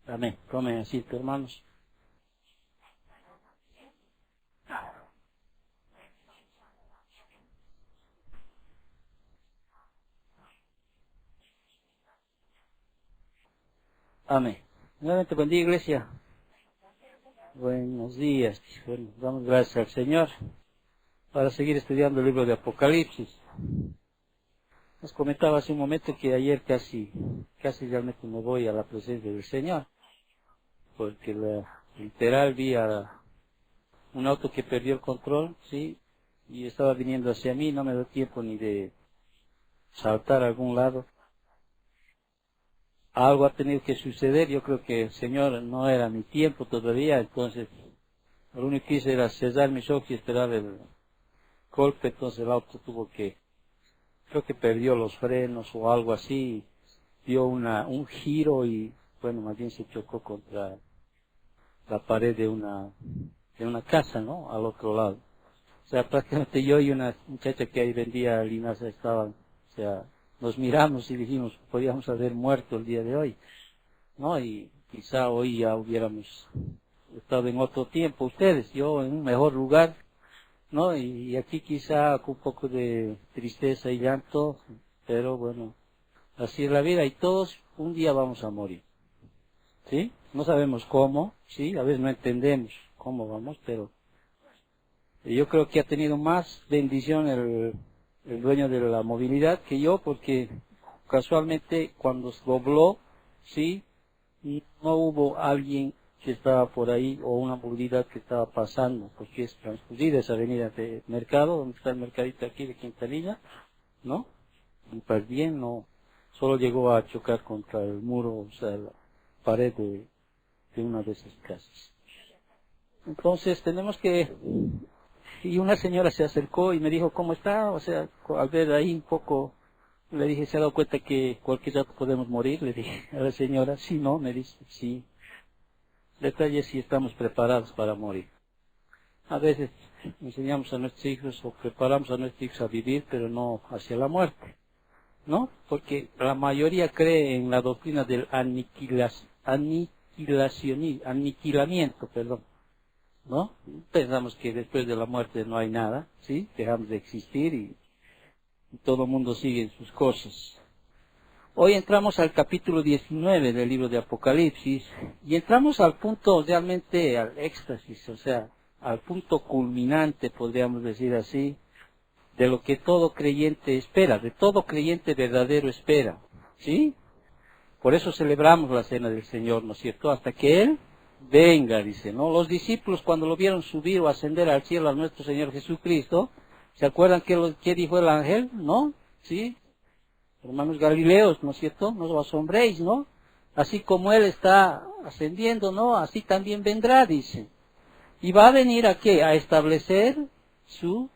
Amén. Tomen asiento, hermanos. Amén. Nuevamente, buen día, iglesia. Buenos días. Bueno, damos gracias al Señor para seguir estudiando el libro de Apocalipsis. Nos comentaba hace un momento que ayer casi realmente me voy a la presencia del Señor, porque literal vi a un auto que perdió el control, sí, y estaba viniendo hacia mí, no me dio tiempo ni de saltar a algún lado. Algo ha tenido que suceder, yo creo que el Señor no era mi tiempo todavía, entonces lo único que hice era cerrar mis ojos y esperar el golpe, entonces el auto creo que perdió los frenos o algo así, dio un giro y bueno, más bien se chocó contra la pared de una casa, ¿no? Al otro lado. O sea, prácticamente yo y una muchacha que ahí vendía linaza estaban, o sea, nos miramos y dijimos, podíamos haber muerto el día de hoy, ¿no? Y quizá hoy ya hubiéramos estado en otro tiempo, ustedes, yo en un mejor lugar, ¿no? Y aquí quizá con un poco de tristeza y llanto, pero bueno, así es la vida y todos un día vamos a morir, ¿sí? No sabemos cómo, ¿sí? A veces no entendemos cómo vamos, pero yo creo que ha tenido más bendición el dueño de la movilidad que yo, porque casualmente cuando se dobló, ¿sí? No hubo alguien que estaba por ahí o una movilidad que estaba pasando, porque es transcurrida esa avenida de Mercado, donde está el mercadito aquí de Quintanilla, ¿no? Y pues bien, no, solo llegó a chocar contra el muro, o sea, la pared de una de esas casas. Entonces tenemos y una señora se acercó y me dijo, ¿cómo está? O sea, al ver ahí un poco, le dije, ¿se ha dado cuenta que cualquier rato podemos morir? Le dije a la señora, sí, no, me dice, sí. Detalle si estamos preparados para morir. A veces enseñamos a nuestros hijos o preparamos a nuestros hijos a vivir, pero no hacia la muerte, ¿no? Porque la mayoría cree en la doctrina del aniquilamiento, perdón, ¿no? Pensamos que después de la muerte no hay nada, ¿sí? Dejamos de existir y todo el mundo sigue en sus cosas. Hoy entramos al capítulo 19 del libro de Apocalipsis y entramos al punto realmente, al éxtasis, o sea, al punto culminante, podríamos decir así, de lo que todo creyente espera, de todo creyente verdadero espera, ¿sí? Por eso celebramos la cena del Señor, ¿no es cierto? Hasta que Él venga, dice, ¿no? Los discípulos cuando lo vieron subir o ascender al cielo a nuestro Señor Jesucristo, ¿se acuerdan qué dijo el ángel? ¿No? ¿Sí? Hermanos Galileos, ¿no es cierto? No os asombréis, ¿no? Así como Él está ascendiendo, ¿no? Así también vendrá, dice. ¿Y va a venir a qué? A establecer su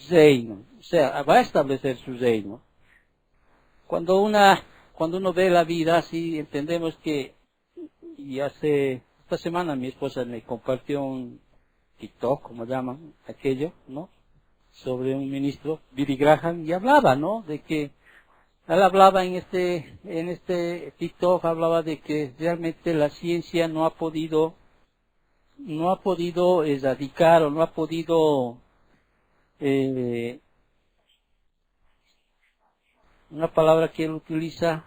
reino. O sea, va a establecer su reino. Cuando uno ve la vida así, entendemos que, y esta semana mi esposa me compartió un TikTok, como llaman aquello, ¿no? Sobre un ministro, Billy Graham, y hablaba, ¿no? De que él hablaba en este TikTok, hablaba de que realmente la ciencia no ha podido erradicar o no ha podido, una palabra que él utiliza,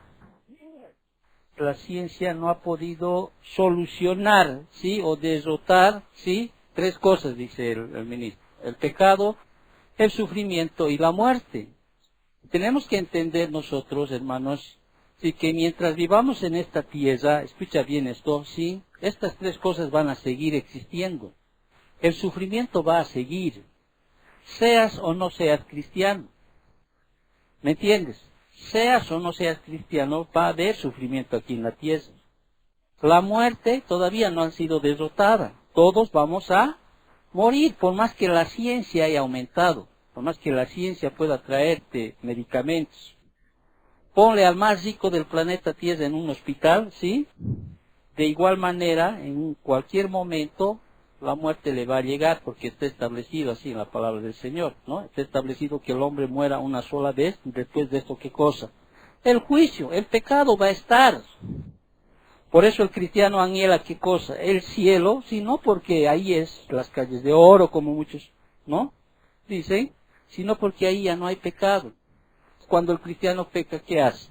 la ciencia no ha podido solucionar, ¿sí? O derrotar, ¿sí? Tres cosas, dice el ministro: el pecado, el sufrimiento y la muerte. Tenemos que entender nosotros, hermanos, sí, que mientras vivamos en esta tierra, escucha bien esto, sí, estas tres cosas van a seguir existiendo. El sufrimiento va a seguir, seas o no seas cristiano. ¿Me entiendes? Seas o no seas cristiano, va a haber sufrimiento aquí en la tierra. La muerte todavía no ha sido derrotada. Todos vamos a morir, por más que la ciencia haya aumentado, por más que la ciencia pueda traerte medicamentos. Ponle al más rico del planeta Tierra en un hospital, ¿sí? De igual manera, en cualquier momento, la muerte le va a llegar, porque está establecido así en la palabra del Señor, ¿no? Está establecido que el hombre muera una sola vez, y después de esto, ¿qué cosa? El juicio, el pecado va a estar. Por eso el cristiano anhela ¿qué cosa? El cielo, sino porque ahí es las calles de oro, como muchos, ¿no? Dicen, sino porque ahí ya no hay pecado. Cuando el cristiano peca, ¿qué hace?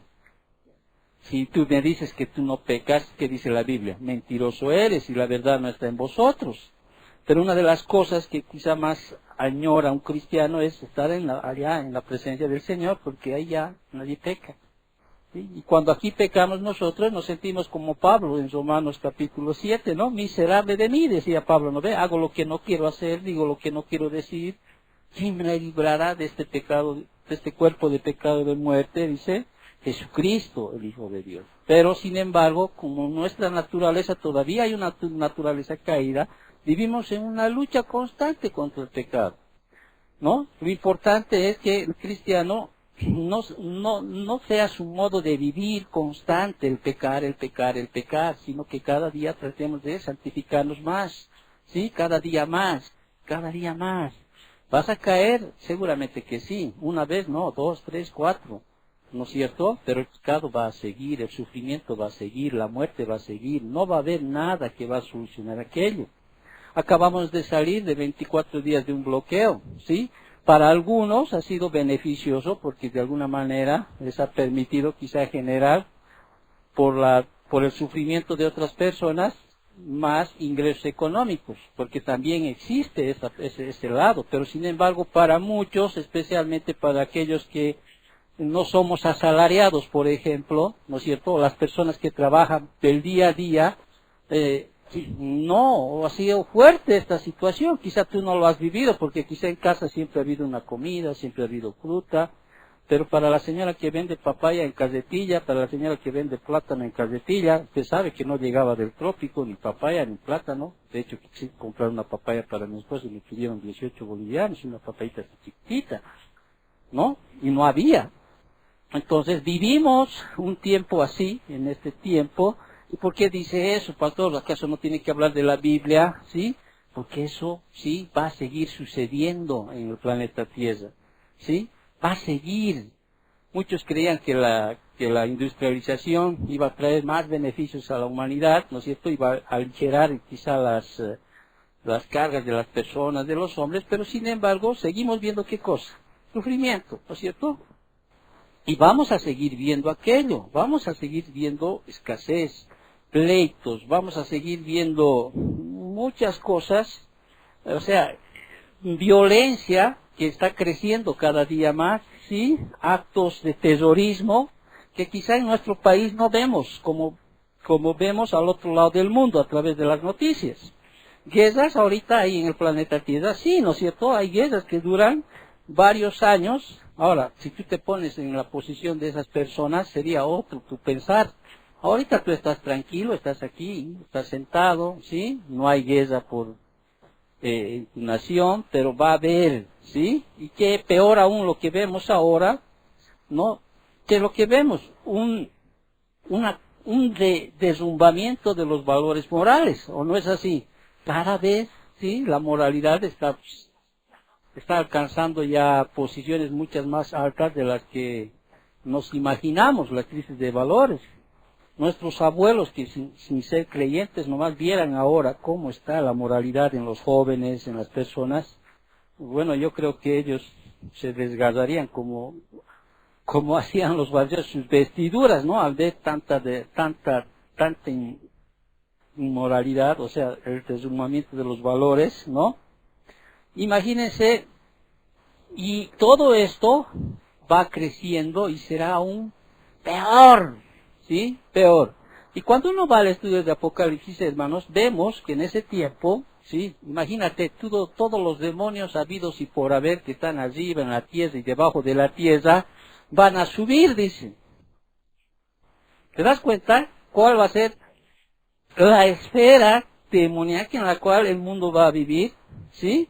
Si tú me dices que tú no pecas, ¿qué dice la Biblia? Mentiroso eres y la verdad no está en vosotros. Pero una de las cosas que quizá más añora un cristiano es estar allá en la presencia del Señor, porque ahí ya nadie peca. ¿Sí? Y cuando aquí pecamos nosotros nos sentimos como Pablo en Romanos capítulo 7, ¿no? Miserable de mí, decía Pablo, ¿no ve? Hago lo que no quiero hacer, digo lo que no quiero decir. ¿Quién me librará de este pecado, de este cuerpo de pecado de muerte? Dice Jesucristo, el Hijo de Dios. Pero sin embargo, como nuestra naturaleza todavía hay una naturaleza caída, vivimos en una lucha constante contra el pecado, ¿no? Lo importante es que el cristiano no sea su modo de vivir constante el pecar, sino que cada día tratemos de santificarnos más, ¿sí? Cada día más. ¿Vas a caer? Seguramente que sí. Una vez, no, 2, 3, 4. ¿No es cierto? Pero el pecado va a seguir, el sufrimiento va a seguir, la muerte va a seguir. No va a haber nada que va a solucionar aquello. Acabamos de salir de 24 días de un bloqueo, ¿sí? Para algunos ha sido beneficioso porque de alguna manera les ha permitido quizá generar por el sufrimiento de otras personas más ingresos económicos, porque también existe ese lado, pero sin embargo para muchos, especialmente para aquellos que no somos asalariados, por ejemplo, ¿no es cierto? Las personas que trabajan del día a día, no, ha sido fuerte esta situación, quizá tú no lo has vivido, porque quizá en casa siempre ha habido una comida, siempre ha habido fruta, pero para la señora que vende papaya en carretilla, para la señora que vende plátano en carretilla, usted sabe que no llegaba del trópico, ni papaya, ni plátano. De hecho, quise comprar una papaya para mi esposo y me pidieron 18 bolivianos, una papayita chiquitita, ¿no? Y no había. Entonces, vivimos un tiempo así, en este tiempo. ¿Y por qué dice eso, pastor? ¿Acaso no tiene que hablar de la Biblia? ¿Sí? Porque eso, sí, va a seguir sucediendo en el planeta Tierra, ¿sí? Va a seguir. Muchos creían que la industrialización iba a traer más beneficios a la humanidad, ¿no es cierto? Iba a aligerar quizá las cargas de las personas, de los hombres, pero sin embargo seguimos viendo ¿qué cosa? Sufrimiento, ¿no es cierto? Y vamos a seguir viendo aquello, vamos a seguir viendo escasez, pleitos, vamos a seguir viendo muchas cosas, o sea, violencia que está creciendo cada día más, ¿sí? Actos de terrorismo que quizá en nuestro país no vemos como vemos al otro lado del mundo a través de las noticias. Guerras ahorita hay en el planeta Tierra, sí, ¿no es cierto? Hay guerras que duran varios años. Ahora, si tú te pones en la posición de esas personas, sería otro tu pensar. Ahorita tú estás tranquilo, estás aquí, estás sentado, ¿sí? No hay guerra por en tu nación, pero va a haber, ¿sí? Y que peor aún lo que vemos ahora, ¿no? Que lo que vemos, un derrumbamiento de los valores morales, ¿o no es así? Cada vez, ¿sí? La moralidad está alcanzando ya posiciones muchas más altas de las que nos imaginamos, la crisis de valores. Nuestros abuelos que sin ser creyentes nomás vieran ahora cómo está la moralidad en los jóvenes, en las personas, bueno, yo creo que ellos se desgarrarían como hacían los barrios sus vestiduras, ¿no? Al ver tanta inmoralidad, o sea, el derrumbamiento de los valores, ¿no? Imagínense, y todo esto va creciendo y será aún peor, ¿sí? Peor. Y cuando uno va al estudio de Apocalipsis, hermanos, vemos que en ese tiempo, ¿sí? Imagínate, todos los demonios habidos y por haber que están arriba en la tierra y debajo de la tierra, van a subir, dicen. ¿Te das cuenta cuál va a ser la esfera demoníaca en la cual el mundo va a vivir? ¿Sí?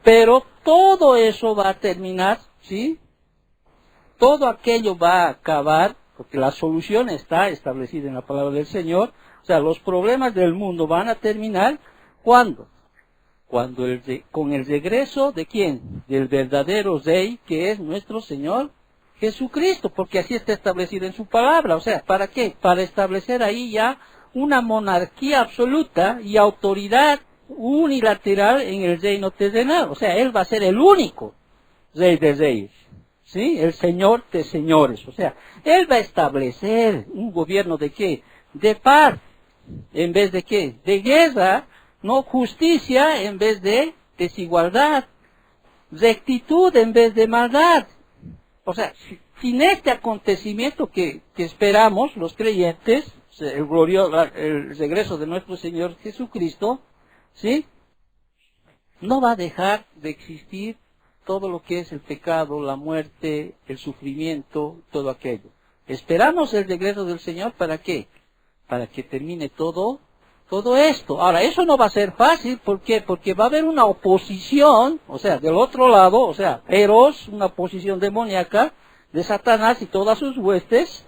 Pero todo eso va a terminar, ¿sí? Todo aquello va a acabar, porque la solución está establecida en la palabra del Señor. O sea, los problemas del mundo van a terminar, ¿cuándo? Con el regreso de ¿quién? Del verdadero Rey, que es nuestro Señor Jesucristo, porque así está establecido en su palabra. O sea, ¿para qué? Para establecer ahí ya una monarquía absoluta y autoridad unilateral en el reino terrenal. O sea, Él va a ser el único Rey de Reyes, ¿sí? El Señor de Señores. O sea, Él va a establecer un gobierno de ¿qué? De paz, en vez de ¿qué? De guerra, no justicia en vez de desigualdad, rectitud en vez de maldad. O sea, sin este acontecimiento que esperamos los creyentes, el regreso de nuestro Señor Jesucristo, ¿sí? No va a dejar de existir todo lo que es el pecado, la muerte, el sufrimiento, todo aquello. Esperamos el regreso del Señor, ¿para qué? Para que termine todo esto. Ahora, eso no va a ser fácil, ¿por qué? Porque va a haber una oposición, o sea, del otro lado, o sea, Eros, una oposición demoníaca de Satanás y todas sus huestes,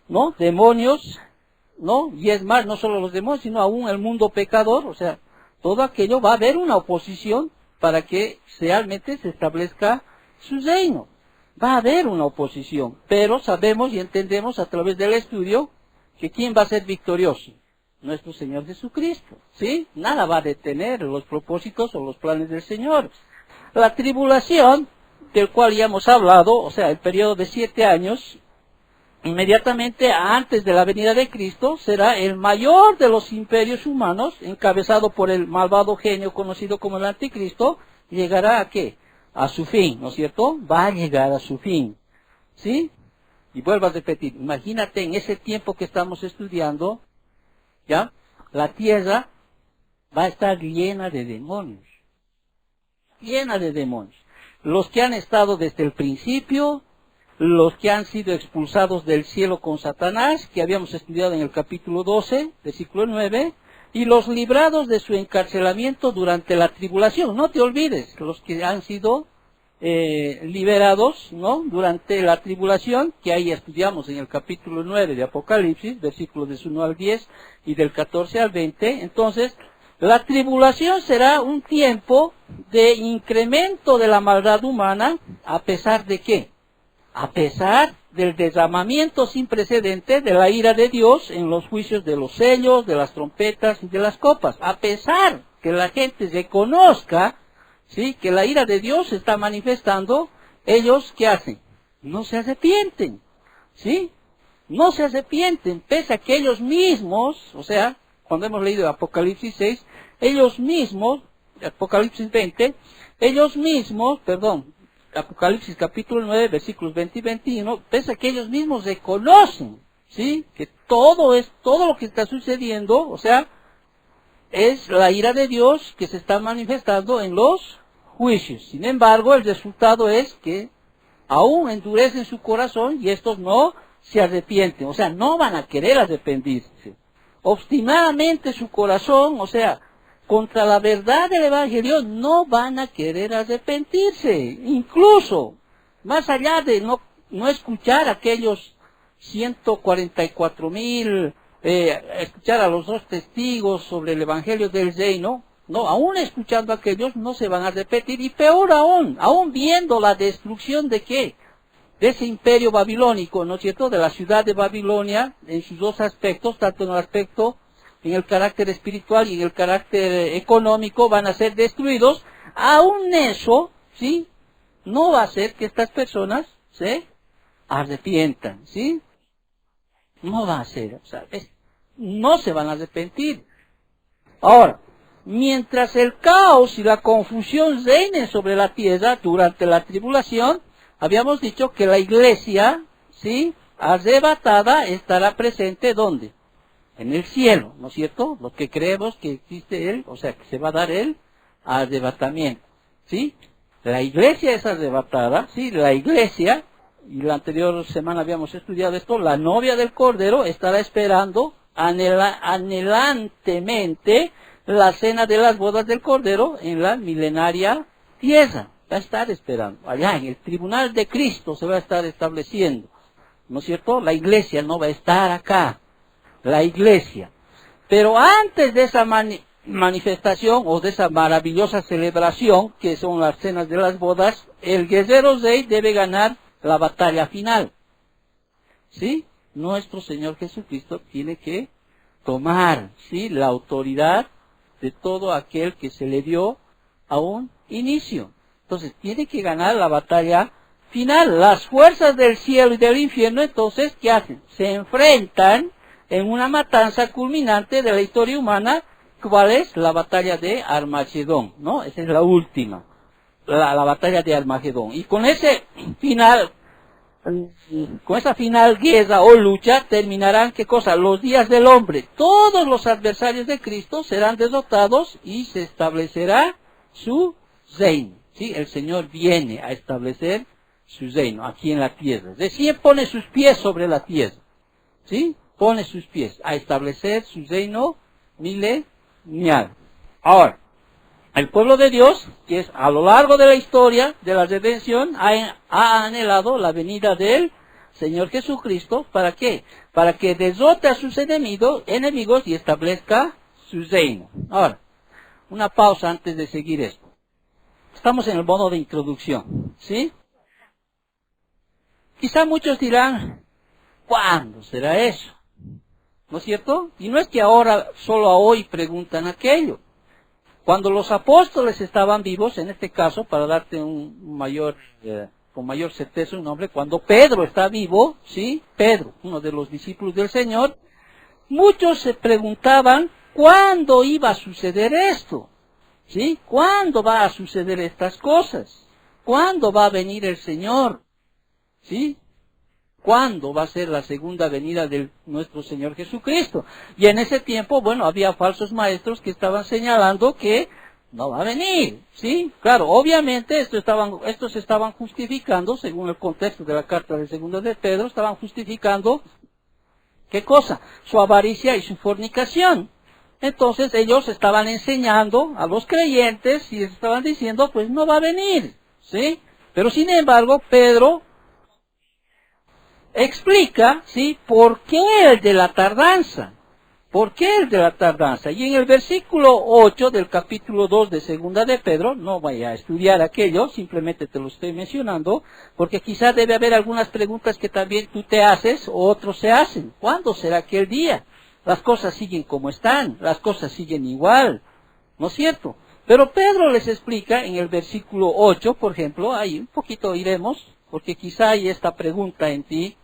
¿no? Demonios, ¿no? Y es más, no solo los demonios, sino aún el mundo pecador, o sea, todo aquello va a haber una oposición para que realmente se establezca su reino. Va a haber una oposición, pero sabemos y entendemos a través del estudio que ¿quién va a ser victorioso? Nuestro Señor Jesucristo, ¿sí? Nada va a detener los propósitos o los planes del Señor. La tribulación, del cual ya hemos hablado, o sea, el periodo de 7 años, inmediatamente antes de la venida de Cristo, será el mayor de los imperios humanos, encabezado por el malvado genio conocido como el Anticristo, llegará ¿a qué? A su fin, ¿no es cierto? Va a llegar a su fin, ¿sí? Y vuelvo a repetir, imagínate en ese tiempo que estamos estudiando, ¿ya? La tierra va a estar llena de demonios. Llena de demonios. Los que han estado desde el principio, los que han sido expulsados del cielo con Satanás, que habíamos estudiado en el capítulo 12, versículo 9, y los librados de su encarcelamiento durante la tribulación. No te olvides, los que han sido liberados, ¿no? Durante la tribulación, que ahí estudiamos en el capítulo 9 de Apocalipsis, versículos del 1 al 10 y del 14 al 20. Entonces, la tribulación será un tiempo de incremento de la maldad humana, ¿a pesar de qué? A pesar del derramamiento sin precedente de la ira de Dios en los juicios de los sellos, de las trompetas y de las copas. A pesar que la gente reconozca, ¿sí?, que la ira de Dios se está manifestando, ellos, ¿qué hacen? No se arrepienten, ¿sí? No se arrepienten, pese a que ellos mismos, o sea, cuando hemos leído Apocalipsis 6, ellos mismos, Apocalipsis 20, Apocalipsis capítulo 9, versículos 20 y 21, pese a que ellos mismos reconocen, ¿sí?, que todo lo que está sucediendo, o sea, es la ira de Dios que se está manifestando en los juicios. Sin embargo, el resultado es que aún endurecen su corazón y estos no se arrepienten, o sea, no van a querer arrepentirse. Obstinadamente su corazón, o sea, contra la verdad del Evangelio, no van a querer arrepentirse. Incluso, más allá de no escuchar a aquellos 144,000, escuchar a los 2 testigos sobre el Evangelio del Reino, no, aún escuchando a aquellos no se van a arrepentir, y peor aún viendo la destrucción de ¿qué? De ese imperio babilónico, ¿no es cierto?, de la ciudad de Babilonia, en sus 2 aspectos, tanto en el aspecto, en el carácter espiritual y en el carácter económico, van a ser destruidos. Aún eso, ¿sí?, no va a hacer que estas personas se arrepientan, ¿sí? No va a ser, o sea, no se van a arrepentir. Ahora, mientras el caos y la confusión reinen sobre la tierra durante la tribulación, habíamos dicho que la iglesia, ¿sí?, arrebatada, estará presente, ¿dónde? En el cielo, ¿no es cierto? Los que creemos que existe Él, o sea, que se va a dar el arrebatamiento, ¿sí? La iglesia es arrebatada, ¿sí? La iglesia, y la anterior semana habíamos estudiado esto, la novia del Cordero estará esperando anhelantemente la cena de las bodas del Cordero en la milenaria tierra. Va a estar esperando. Allá en el tribunal de Cristo se va a estar estableciendo, ¿no es cierto? La iglesia no va a estar acá. La iglesia. Pero antes de esa manifestación o de esa maravillosa celebración, que son las cenas de las bodas, el guerrero rey debe ganar la batalla final. ¿Sí? Nuestro Señor Jesucristo tiene que tomar, ¿sí?, la autoridad de todo aquel que se le dio a un inicio. Entonces, tiene que ganar la batalla final. Las fuerzas del cielo y del infierno, entonces, ¿qué hacen? Se enfrentan en una matanza culminante de la historia humana. ¿Cuál es? La batalla de Armagedón, ¿no? Esa es la última, la batalla de Armagedón. Y con ese final, con esa final guerra o lucha, terminarán, ¿qué cosa? Los días del hombre. Todos los adversarios de Cristo serán derrotados y se establecerá su reino. ¿Sí? El Señor viene a establecer su reino aquí en la tierra. Recién pone sus pies sobre la tierra. ¿Sí? Pone sus pies a establecer su reino milenial. Ahora, el pueblo de Dios, que es a lo largo de la historia de la redención, ha anhelado la venida del Señor Jesucristo. ¿Para qué? Para que derrote a sus enemigos y establezca su reino. Ahora, una pausa antes de seguir esto. Estamos en el modo de introducción, ¿sí? Quizá muchos dirán, ¿cuándo será eso? ¿No es cierto? Y no es que ahora, solo a hoy preguntan aquello. Cuando los apóstoles estaban vivos, en este caso, para darte con mayor certeza un nombre, cuando Pedro está vivo, ¿sí? Pedro, uno de los discípulos del Señor, muchos se preguntaban, ¿cuándo iba a suceder esto? ¿Sí? ¿Cuándo va a suceder estas cosas? ¿Cuándo va a venir el Señor? ¿Sí? ¿Cuándo va a ser la segunda venida de nuestro Señor Jesucristo? Y en ese tiempo, bueno, había falsos maestros que estaban señalando que no va a venir, ¿sí? Claro, obviamente estos estaban justificando, según el contexto de la carta de segunda de Pedro, estaban justificando, ¿qué cosa? Su avaricia y su fornicación. Entonces ellos estaban enseñando a los creyentes y estaban diciendo, pues no va a venir, ¿sí? Pero sin embargo, Pedro explica, ¿sí?, por qué el de la tardanza. ¿Por qué el de la tardanza? Y en el versículo 8 del capítulo 2 de segunda de Pedro, no vaya a estudiar aquello, simplemente te lo estoy mencionando, porque quizás debe haber algunas preguntas que también tú te haces o otros se hacen. ¿Cuándo será aquel día? Las cosas siguen como están, las cosas siguen igual, ¿no es cierto? Pero Pedro les explica en el versículo 8, por ejemplo, ahí un poquito iremos, porque quizá hay esta pregunta en ti,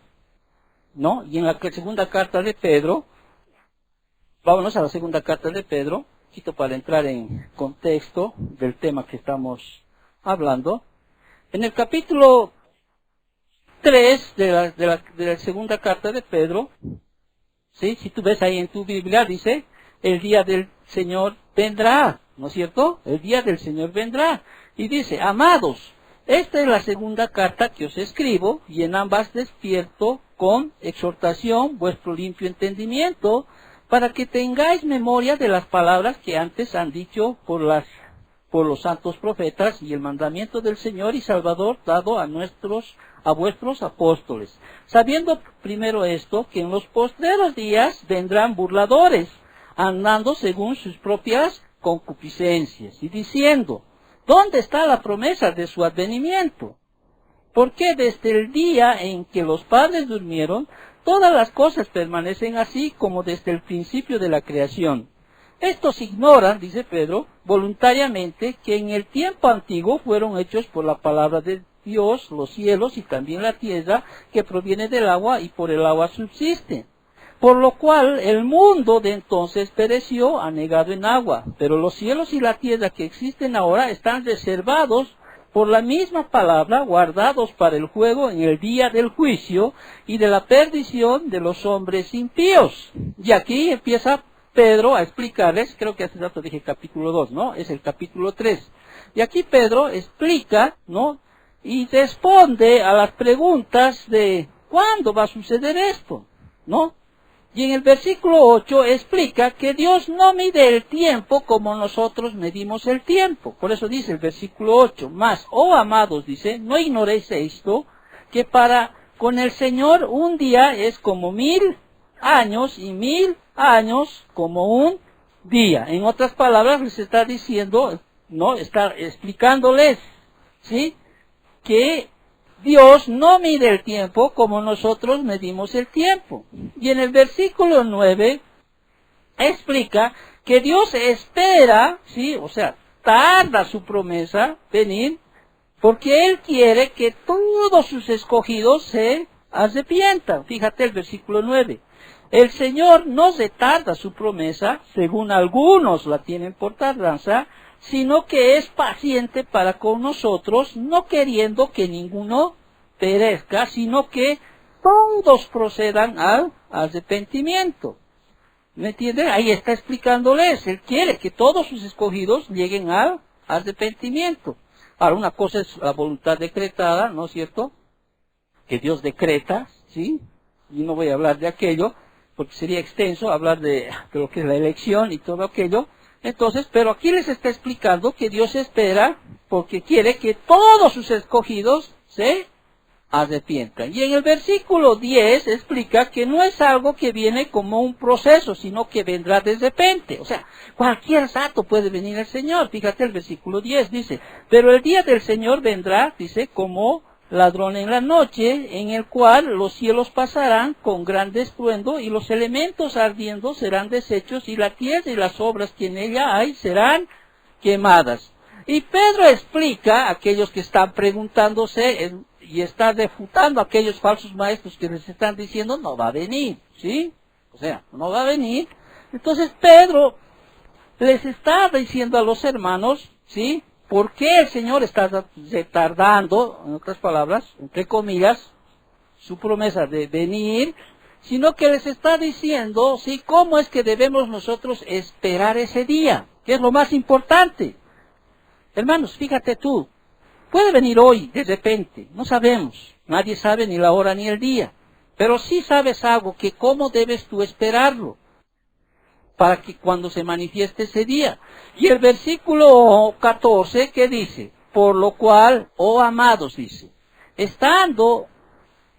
¿no? Y en la segunda carta de Pedro, vámonos a la segunda carta de Pedro, un poquito para entrar en contexto del tema que estamos hablando. En el capítulo 3 de la segunda carta de Pedro, ¿sí? Si tú ves ahí en tu Biblia, dice, el día del Señor vendrá, ¿no es cierto? El día del Señor vendrá. Y dice, amados, esta es la segunda carta que os escribo, y en ambas despierto con exhortación vuestro limpio entendimiento, para que tengáis memoria de las palabras que antes han dicho por los santos profetas, y el mandamiento del Señor y Salvador dado a vuestros apóstoles, sabiendo primero esto, que en los postreros días vendrán burladores, andando según sus propias concupiscencias, y diciendo, ¿dónde está la promesa de su advenimiento? Porque desde el día en que los padres durmieron, todas las cosas permanecen así como desde el principio de la creación. Estos ignoran, dice Pedro, voluntariamente que en el tiempo antiguo fueron hechos por la palabra de Dios los cielos y también la tierra, que proviene del agua y por el agua subsisten. Por lo cual el mundo de entonces pereció anegado en agua, pero los cielos y la tierra que existen ahora están reservados por la misma palabra, guardados para el fuego en el día del juicio y de la perdición de los hombres impíos. Y aquí empieza Pedro a explicarles, creo que hace rato dije capítulo 2, ¿no? Es el capítulo 3. Y aquí Pedro explica, ¿no?, y responde a las preguntas de ¿cuándo va a suceder esto?, ¿no? Y en el versículo 8 explica que Dios no mide el tiempo como nosotros medimos el tiempo. Por eso dice el versículo 8, mas, oh amados, dice, no ignoréis esto, que con el Señor un día es como 1000 años y 1000 años como un día. En otras palabras les está diciendo, no, está explicándoles, ¿sí?, que Dios no mide el tiempo como nosotros medimos el tiempo. Y en el versículo 9 explica que Dios espera, ¿sí? O sea, tarda su promesa venir, porque Él quiere que todos sus escogidos se arrepientan. Fíjate el versículo 9. El Señor no retarda su promesa, según algunos la tienen por tardanza, sino que es paciente para con nosotros, no queriendo que ninguno perezca, sino que todos procedan al arrepentimiento. ¿Me entienden? Ahí está explicándoles. Él quiere que todos sus escogidos lleguen al arrepentimiento. Ahora, una cosa es la voluntad decretada, ¿no es cierto? Que Dios decreta, ¿sí? Y no voy a hablar de aquello, porque sería extenso hablar de lo que es la elección y todo aquello. Entonces, pero aquí les está explicando que Dios espera porque quiere que todos sus escogidos se arrepientan. Y en el versículo 10 explica que no es algo que viene como un proceso, sino que vendrá de repente. O sea, cualquier rato puede venir el Señor. Fíjate el versículo 10, dice, pero el día del Señor vendrá, dice, como ladrón en la noche, en el cual los cielos pasarán con gran estruendo y los elementos ardiendo serán deshechos y la tierra y las obras que en ella hay serán quemadas. Y Pedro explica a aquellos que están preguntándose y está refutando a aquellos falsos maestros que les están diciendo no va a venir, ¿sí? O sea, no va a venir. Entonces Pedro les está diciendo a los hermanos, ¿sí? ¿Por qué el Señor está retardando, en otras palabras, entre comillas, su promesa de venir, sino que les está diciendo, ¿sí? ¿Cómo es que debemos nosotros esperar ese día? Que es lo más importante. Hermanos, fíjate tú, puede venir hoy, de repente, no sabemos, nadie sabe ni la hora ni el día, pero sí sabes algo, que cómo debes tú esperarlo, para que cuando se manifieste ese día. Y el versículo 14, ¿qué dice? Por lo cual, oh amados, dice, estando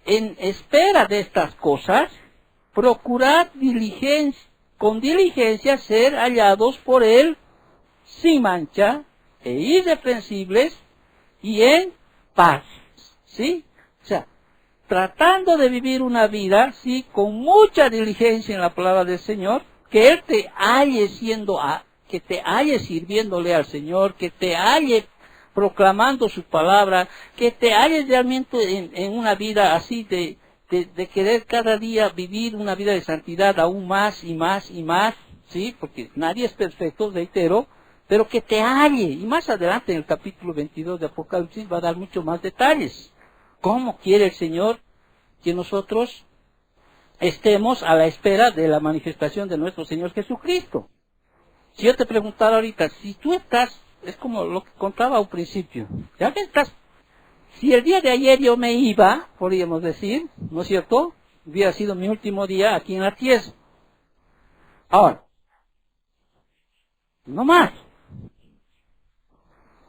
en espera de estas cosas, procurad con diligencia ser hallados por Él sin mancha e irreprensibles y en paz, ¿sí? O sea, tratando de vivir una vida, ¿sí? Con mucha diligencia en la palabra del Señor, que Él te halle que te halle sirviéndole al Señor, que te halle proclamando su palabra, que te halle realmente en una vida así de querer cada día vivir una vida de santidad aún más y más y más, ¿sí? Porque nadie es perfecto, reitero, pero que te halle. Y más adelante en el capítulo 22 de Apocalipsis va a dar mucho más detalles. ¿Cómo quiere el Señor que nosotros estemos a la espera de la manifestación de nuestro Señor Jesucristo? Si yo te preguntara ahorita, si tú estás, es como lo que contaba al principio, ya que estás, si el día de ayer yo me iba, podríamos decir, ¿no es cierto? Hubiera sido mi último día aquí en la tierra. Ahora, no más.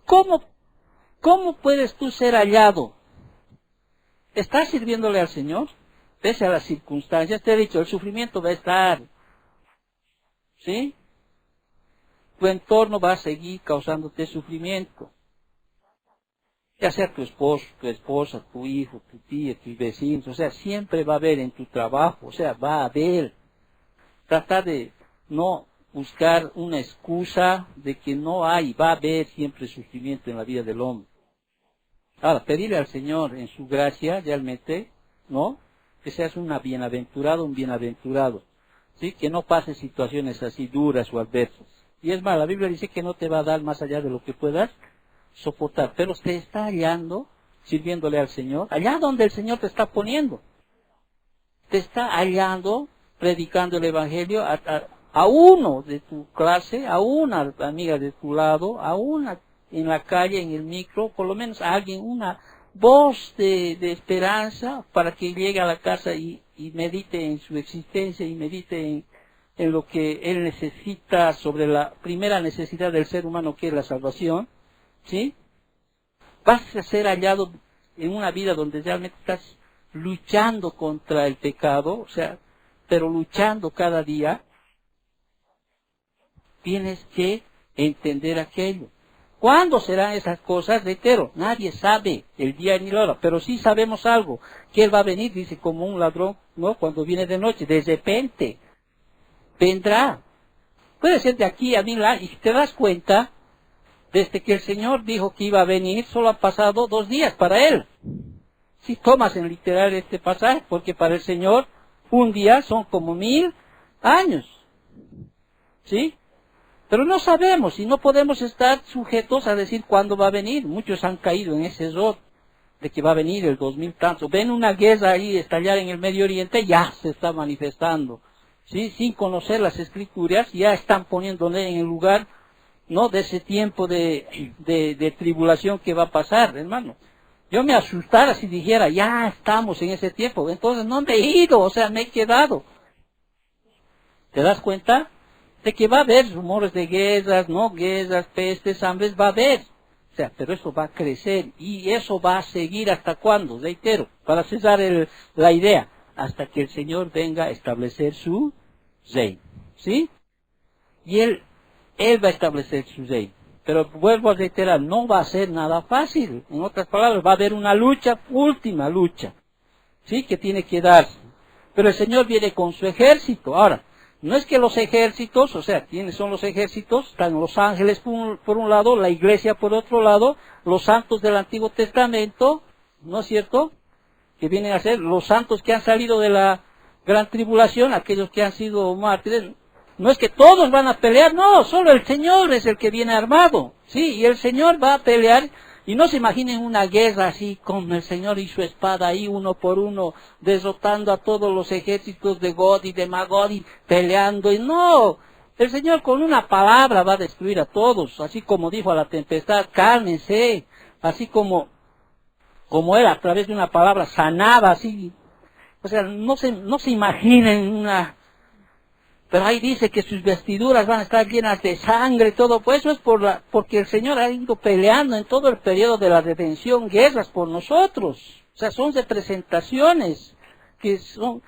¿Cómo puedes tú ser hallado? ¿Estás sirviéndole al Señor? Pese a las circunstancias, te he dicho, el sufrimiento va a estar, ¿sí? Tu entorno va a seguir causándote sufrimiento. Ya sea tu esposo, tu esposa, tu hijo, tu tía, tus vecinos, o sea, siempre va a haber en tu trabajo, o sea, va a haber. Trata de no buscar una excusa de que no hay, va a haber siempre sufrimiento en la vida del hombre. Ahora, pedirle al Señor en su gracia, realmente, ¿no? Que seas un bienaventurado, ¿sí? Que no pases situaciones así duras o adversas. Y es más, la Biblia dice que no te va a dar más allá de lo que puedas soportar, pero te está hallando, sirviéndole al Señor, allá donde el Señor te está poniendo. Te está hallando, predicando el Evangelio a uno de tu clase, a una amiga de tu lado, a una en la calle, en el micro, por lo menos a alguien, una voz de esperanza para que llegue a la casa y medite en su existencia y medite en lo que él necesita sobre la primera necesidad del ser humano, que es la salvación, ¿sí? Vas a ser hallado en una vida donde realmente estás luchando contra el pecado, o sea, pero luchando cada día. Tienes que entender aquello. ¿Cuándo serán esas cosas? Reitero, nadie sabe el día ni la hora, pero sí sabemos algo, que Él va a venir, dice, como un ladrón, ¿no? Cuando viene de noche, de repente, vendrá. Puede ser de aquí a 1000 años, y si te das cuenta, desde que el Señor dijo que iba a venir, solo han pasado 2 días para Él. Si tomas en literal este pasaje, porque para el Señor, un día son como 1000 años. ¿Sí? Pero no sabemos y no podemos estar sujetos a decir cuándo va a venir. Muchos han caído en ese error de que va a venir el 2000 tanto. Ven una guerra ahí estallar en el Medio Oriente, ya se está manifestando. ¿Sí? Sin conocer las Escrituras, ya están poniéndole en el lugar, ¿no? De ese tiempo de tribulación que va a pasar, hermano. Yo me asustara si dijera, ya estamos en ese tiempo. Entonces no me he ido, o sea, me he quedado. ¿Te das cuenta? De que va a haber rumores de guerras, no guerras, pestes, hambres, va a haber. O sea, pero eso va a crecer y eso va a seguir hasta cuándo, reitero, para cesar la idea, hasta que el Señor venga a establecer su reino. ¿Sí? Y Él va a establecer su reino. Pero vuelvo a reiterar, no va a ser nada fácil. En otras palabras, va a haber una lucha, última lucha, ¿sí? Que tiene que darse. Pero el Señor viene con su ejército. Ahora, no es que los ejércitos, o sea, ¿quiénes son los ejércitos? Están los ángeles por un lado, la iglesia por otro lado, los santos del Antiguo Testamento, ¿no es cierto? Que vienen a ser los santos que han salido de la gran tribulación, aquellos que han sido mártires. No es que todos van a pelear, no, solo el Señor es el que viene armado, ¿sí? Y el Señor va a pelear, y no se imaginen una guerra así con el Señor y su espada ahí uno por uno, derrotando a todos los ejércitos de God y de Magog y peleando, y no, el Señor con una palabra va a destruir a todos, así como dijo a la tempestad, cálmense, así como Él a través de una palabra sanaba, así, o sea, no se imaginen una... Pero ahí dice que sus vestiduras van a estar llenas de sangre y todo, pues eso es porque el Señor ha ido peleando en todo el periodo de la redención, guerras por nosotros. O sea, son representaciones, que son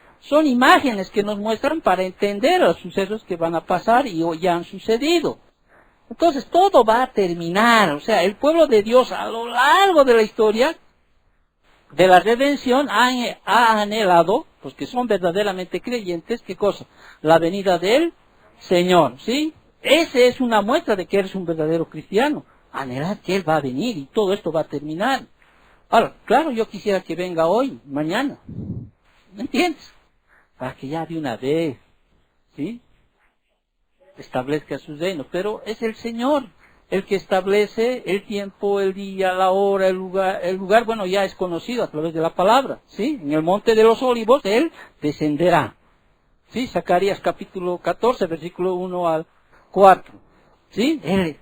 imágenes que nos muestran para entender los sucesos que van a pasar y ya han sucedido. Entonces todo va a terminar, o sea, el pueblo de Dios a lo largo de la historia de la redención ha anhelado, los que son verdaderamente creyentes, ¿qué cosa? La venida del Señor, ¿sí? Esa es una muestra de que eres un verdadero cristiano. Anhelar que Él va a venir y todo esto va a terminar. Ahora, claro, yo quisiera que venga hoy, mañana. ¿Me entiendes? Para que ya de una vez, ¿sí? Establezca su reino. Pero es el Señor el que establece el tiempo, el día, la hora, el lugar, bueno, ya es conocido a través de la palabra, ¿sí? En el monte de los olivos, Él descenderá, ¿sí? Zacarías capítulo 14, versículo 1 al 4, ¿sí?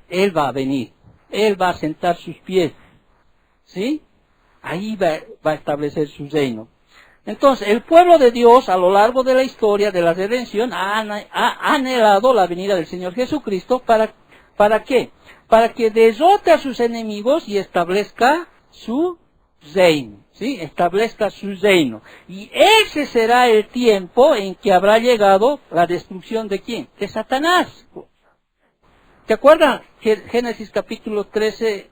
Él va a venir, Él va a sentar sus pies, ¿sí? Ahí va a establecer su reino. Entonces, el pueblo de Dios, a lo largo de la historia de la redención, ha anhelado la venida del Señor Jesucristo, ¿para qué? Para que derrote a sus enemigos y establezca su reino, ¿sí? Establezca su reino. Y ese será el tiempo en que habrá llegado la destrucción de ¿quién? De Satanás. ¿Te acuerdan? Génesis capítulo 3,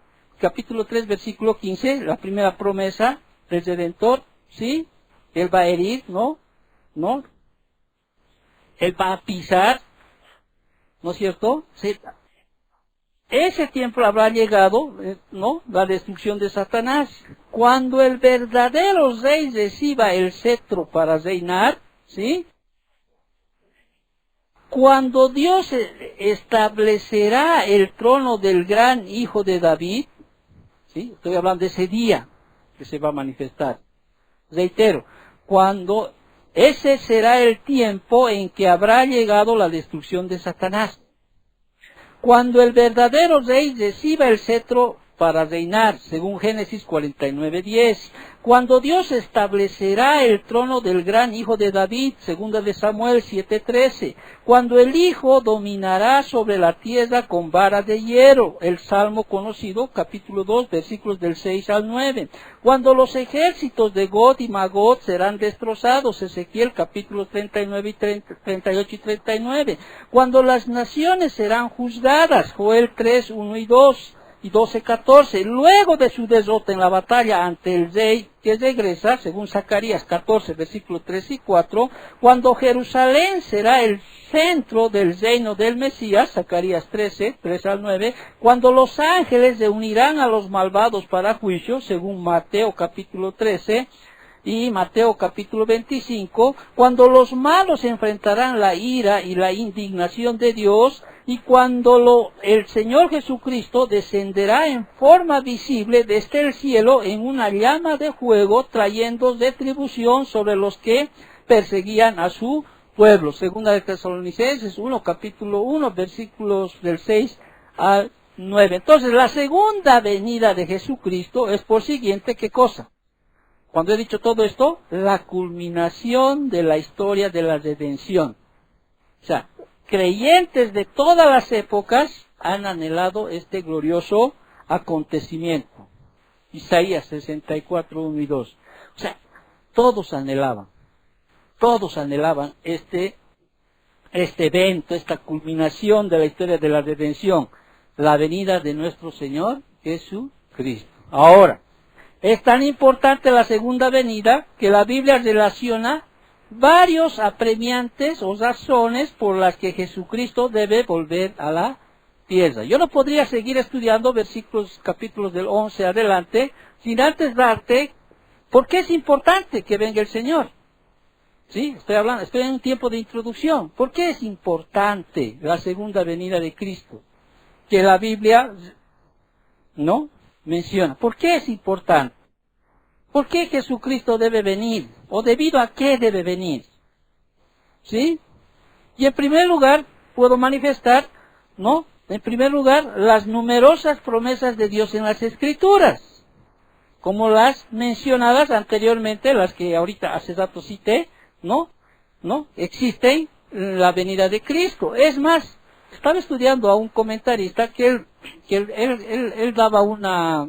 versículo 15, la primera promesa del Redentor, ¿sí? Él va a herir, ¿no? Él va a pisar, ¿no es cierto? Sí. Ese tiempo habrá llegado, ¿no? La destrucción de Satanás. Cuando el verdadero rey reciba el cetro para reinar, ¿sí? Cuando Dios establecerá el trono del gran hijo de David, ¿sí? Estoy hablando de ese día que se va a manifestar. Reitero, cuando ese será el tiempo en que habrá llegado la destrucción de Satanás. Cuando el verdadero rey reciba el cetro para reinar, según Génesis 49:10. Cuando Dios establecerá el trono del gran hijo de David, segunda de Samuel 7:13. Cuando el hijo dominará sobre la tierra con vara de hierro, el salmo conocido, capítulo 2, versículos del 6 al 9. Cuando los ejércitos de God y Magog serán destrozados, Ezequiel capítulos 38 y 39. Cuando las naciones serán juzgadas, Joel 3, 1 y 2. y 12:14. Luego de su derrota en la batalla ante el rey que regresa, según Zacarías 14, versículos 3 y 4, cuando Jerusalén será el centro del reino del Mesías, Zacarías 13, 3 al 9, cuando los ángeles reunirán a los malvados para juicio, según Mateo capítulo 13, y Mateo capítulo 25, cuando los malos enfrentarán la ira y la indignación de Dios, y cuando el Señor Jesucristo descenderá en forma visible desde el cielo en una llama de fuego, trayendo retribución sobre los que perseguían a su pueblo. Segunda de Tesalonicenses 1, capítulo 1, versículos del 6 al 9. Entonces, la segunda venida de Jesucristo es por siguiente, ¿qué cosa? Cuando he dicho todo esto, la culminación de la historia de la redención. O sea, creyentes de todas las épocas han anhelado este glorioso acontecimiento. Isaías 64, 1 y 2. O sea, todos anhelaban este evento, esta culminación de la historia de la redención, la venida de nuestro Señor Jesucristo. Ahora, es tan importante la segunda venida que la Biblia relaciona varios apremiantes o razones por las que Jesucristo debe volver a la tierra. Yo no podría seguir estudiando capítulos del 11 adelante, sin antes darte por qué es importante que venga el Señor. ¿Sí? Estoy en un tiempo de introducción. ¿Por qué es importante la segunda venida de Cristo? Que la Biblia no menciona. ¿Por qué es importante? ¿Por qué Jesucristo debe venir? ¿O debido a qué debe venir? ¿Sí? Y en primer lugar, puedo manifestar, ¿no? En primer lugar, las numerosas promesas de Dios en las Escrituras, como las mencionadas anteriormente, las que ahorita hace rato cité, ¿no? Existen en la venida de Cristo. Es más, estaba estudiando a un comentarista que él daba una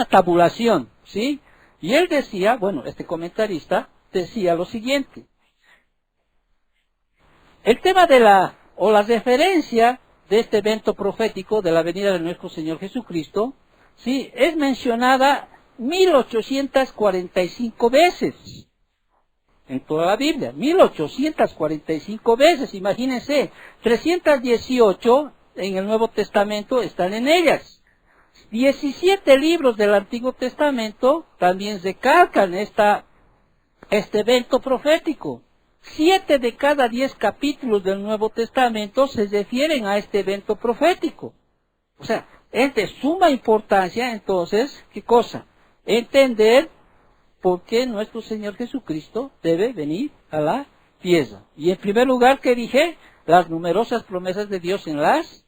tabulación, ¿sí? Y él decía, bueno, este comentarista decía lo siguiente: el tema de la referencia de este evento profético de la venida de nuestro Señor Jesucristo, ¿sí?, es mencionada 1845 veces en toda la Biblia, 1845 veces, imagínense, 318 en el Nuevo Testamento están en ellas. 17 libros del Antiguo Testamento también recalcan este evento profético. 7 de cada 10 capítulos del Nuevo Testamento se refieren a este evento profético. O sea, es de suma importancia, entonces, ¿qué cosa? Entender por qué nuestro Señor Jesucristo debe venir a la tierra. Y en primer lugar, ¿qué dije? Las numerosas promesas de Dios en las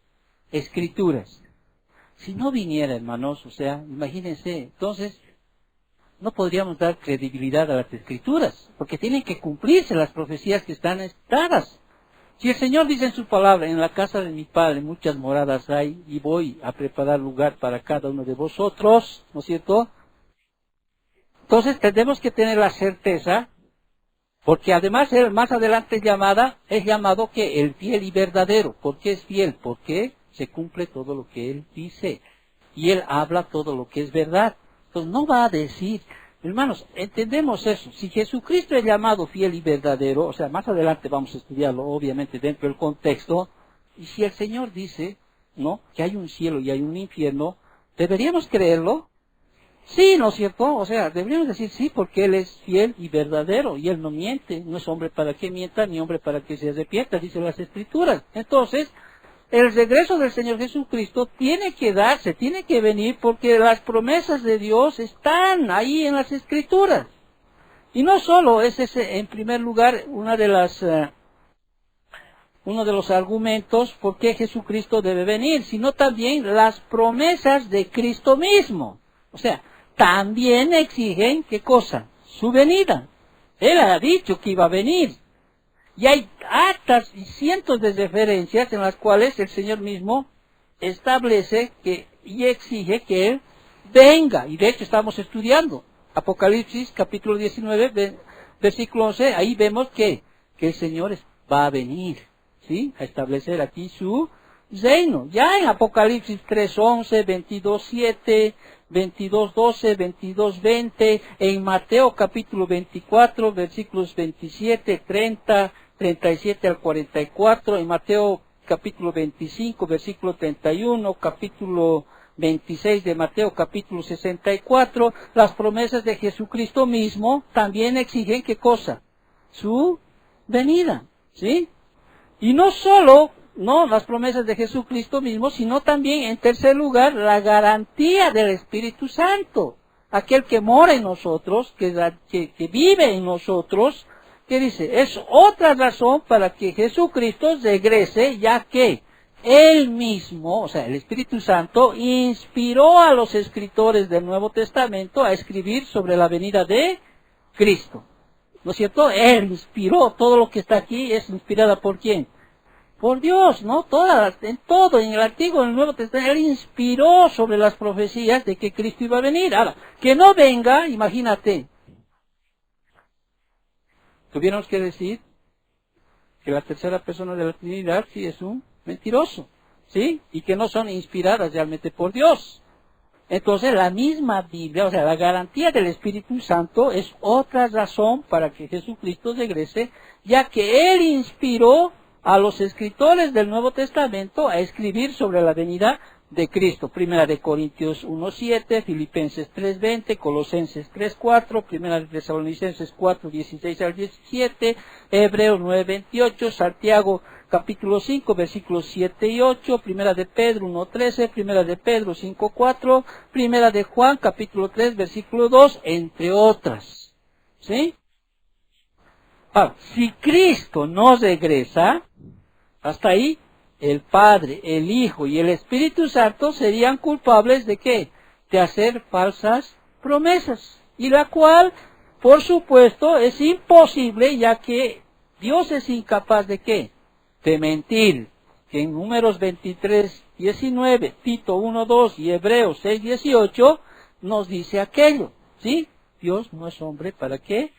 Escrituras. Si no viniera, hermanos, o sea, imagínense, entonces no podríamos dar credibilidad a las Escrituras, porque tienen que cumplirse las profecías que están dadas. Si el Señor dice en su palabra, en la casa de mi Padre muchas moradas hay, y voy a preparar lugar para cada uno de vosotros, ¿no es cierto? Entonces tenemos que tener la certeza, porque además él más adelante es llamado que el fiel y verdadero. ¿Por qué es fiel? Porque se cumple todo lo que él dice, y él habla todo lo que es verdad. Entonces no va a decir, hermanos, entendemos eso. Si Jesucristo es llamado fiel y verdadero, o sea, más adelante vamos a estudiarlo, obviamente, dentro del contexto, y si el Señor dice, ¿no?, que hay un cielo y hay un infierno, ¿deberíamos creerlo? Sí, ¿no es cierto? O sea, deberíamos decir sí, porque Él es fiel y verdadero, y Él no miente, no es hombre para que mienta, ni hombre para que se arrepienta, dicen las Escrituras. Entonces, el regreso del Señor Jesucristo tiene que darse, tiene que venir, porque las promesas de Dios están ahí en las Escrituras. Y no solo es ese, en primer lugar, uno de los argumentos por qué Jesucristo debe venir, sino también las promesas de Cristo mismo. O sea, también exigen, ¿qué cosa? Su venida. Él ha dicho que iba a venir. Y hay hartas y cientos de referencias en las cuales el Señor mismo establece y exige que Él venga. Y de hecho estamos estudiando Apocalipsis capítulo 19, versículo 11. Ahí vemos que el Señor va a venir, ¿sí?, a establecer aquí su reino. Ya en Apocalipsis 3:11, 22:7, 22:12, 22:20, en Mateo capítulo 24, versículos 27, 30, 37 al 44, en Mateo capítulo 25, versículo 31, capítulo 26 de Mateo capítulo 64, las promesas de Jesucristo mismo también exigen ¿qué cosa? Su venida, ¿sí? Y no solo, no las promesas de Jesucristo mismo, sino también, en tercer lugar, la garantía del Espíritu Santo. Aquel que mora en nosotros, que vive en nosotros, que dice, es otra razón para que Jesucristo regrese, ya que Él mismo, o sea, el Espíritu Santo, inspiró a los escritores del Nuevo Testamento a escribir sobre la venida de Cristo. ¿No es cierto? Él inspiró, todo lo que está aquí es inspirada por ¿quién? Por Dios, ¿no? En el Antiguo y en el Nuevo Testamento, Él inspiró sobre las profecías de que Cristo iba a venir. Ahora, que no venga, imagínate. Tuviéramos que decir que la tercera persona de la Trinidad sí es un mentiroso, ¿sí? Y que no son inspiradas realmente por Dios. Entonces la misma Biblia, o sea, la garantía del Espíritu Santo es otra razón para que Jesucristo regrese, ya que Él inspiró a los escritores del Nuevo Testamento a escribir sobre la venida de Cristo. Primera de Corintios 1:7, Filipenses 3:20, Colosenses 3:4, Primera de Tesalonicenses 4:16 al 17, Hebreos 9:28, Santiago capítulo 5, versículos 7 y 8, Primera de Pedro 1:13, Primera de Pedro 5:4, Primera de Juan capítulo 3, versículo 2, entre otras. ¿Sí? Ahora, si Cristo no regresa, hasta ahí, el Padre, el Hijo y el Espíritu Santo serían culpables de ¿qué? De hacer falsas promesas. Y la cual, por supuesto, es imposible, ya que Dios es incapaz de ¿qué? De mentir. Que en Números 23:19, Tito 1:2 y Hebreos 6:18 nos dice aquello. ¿Sí? Dios no es hombre para que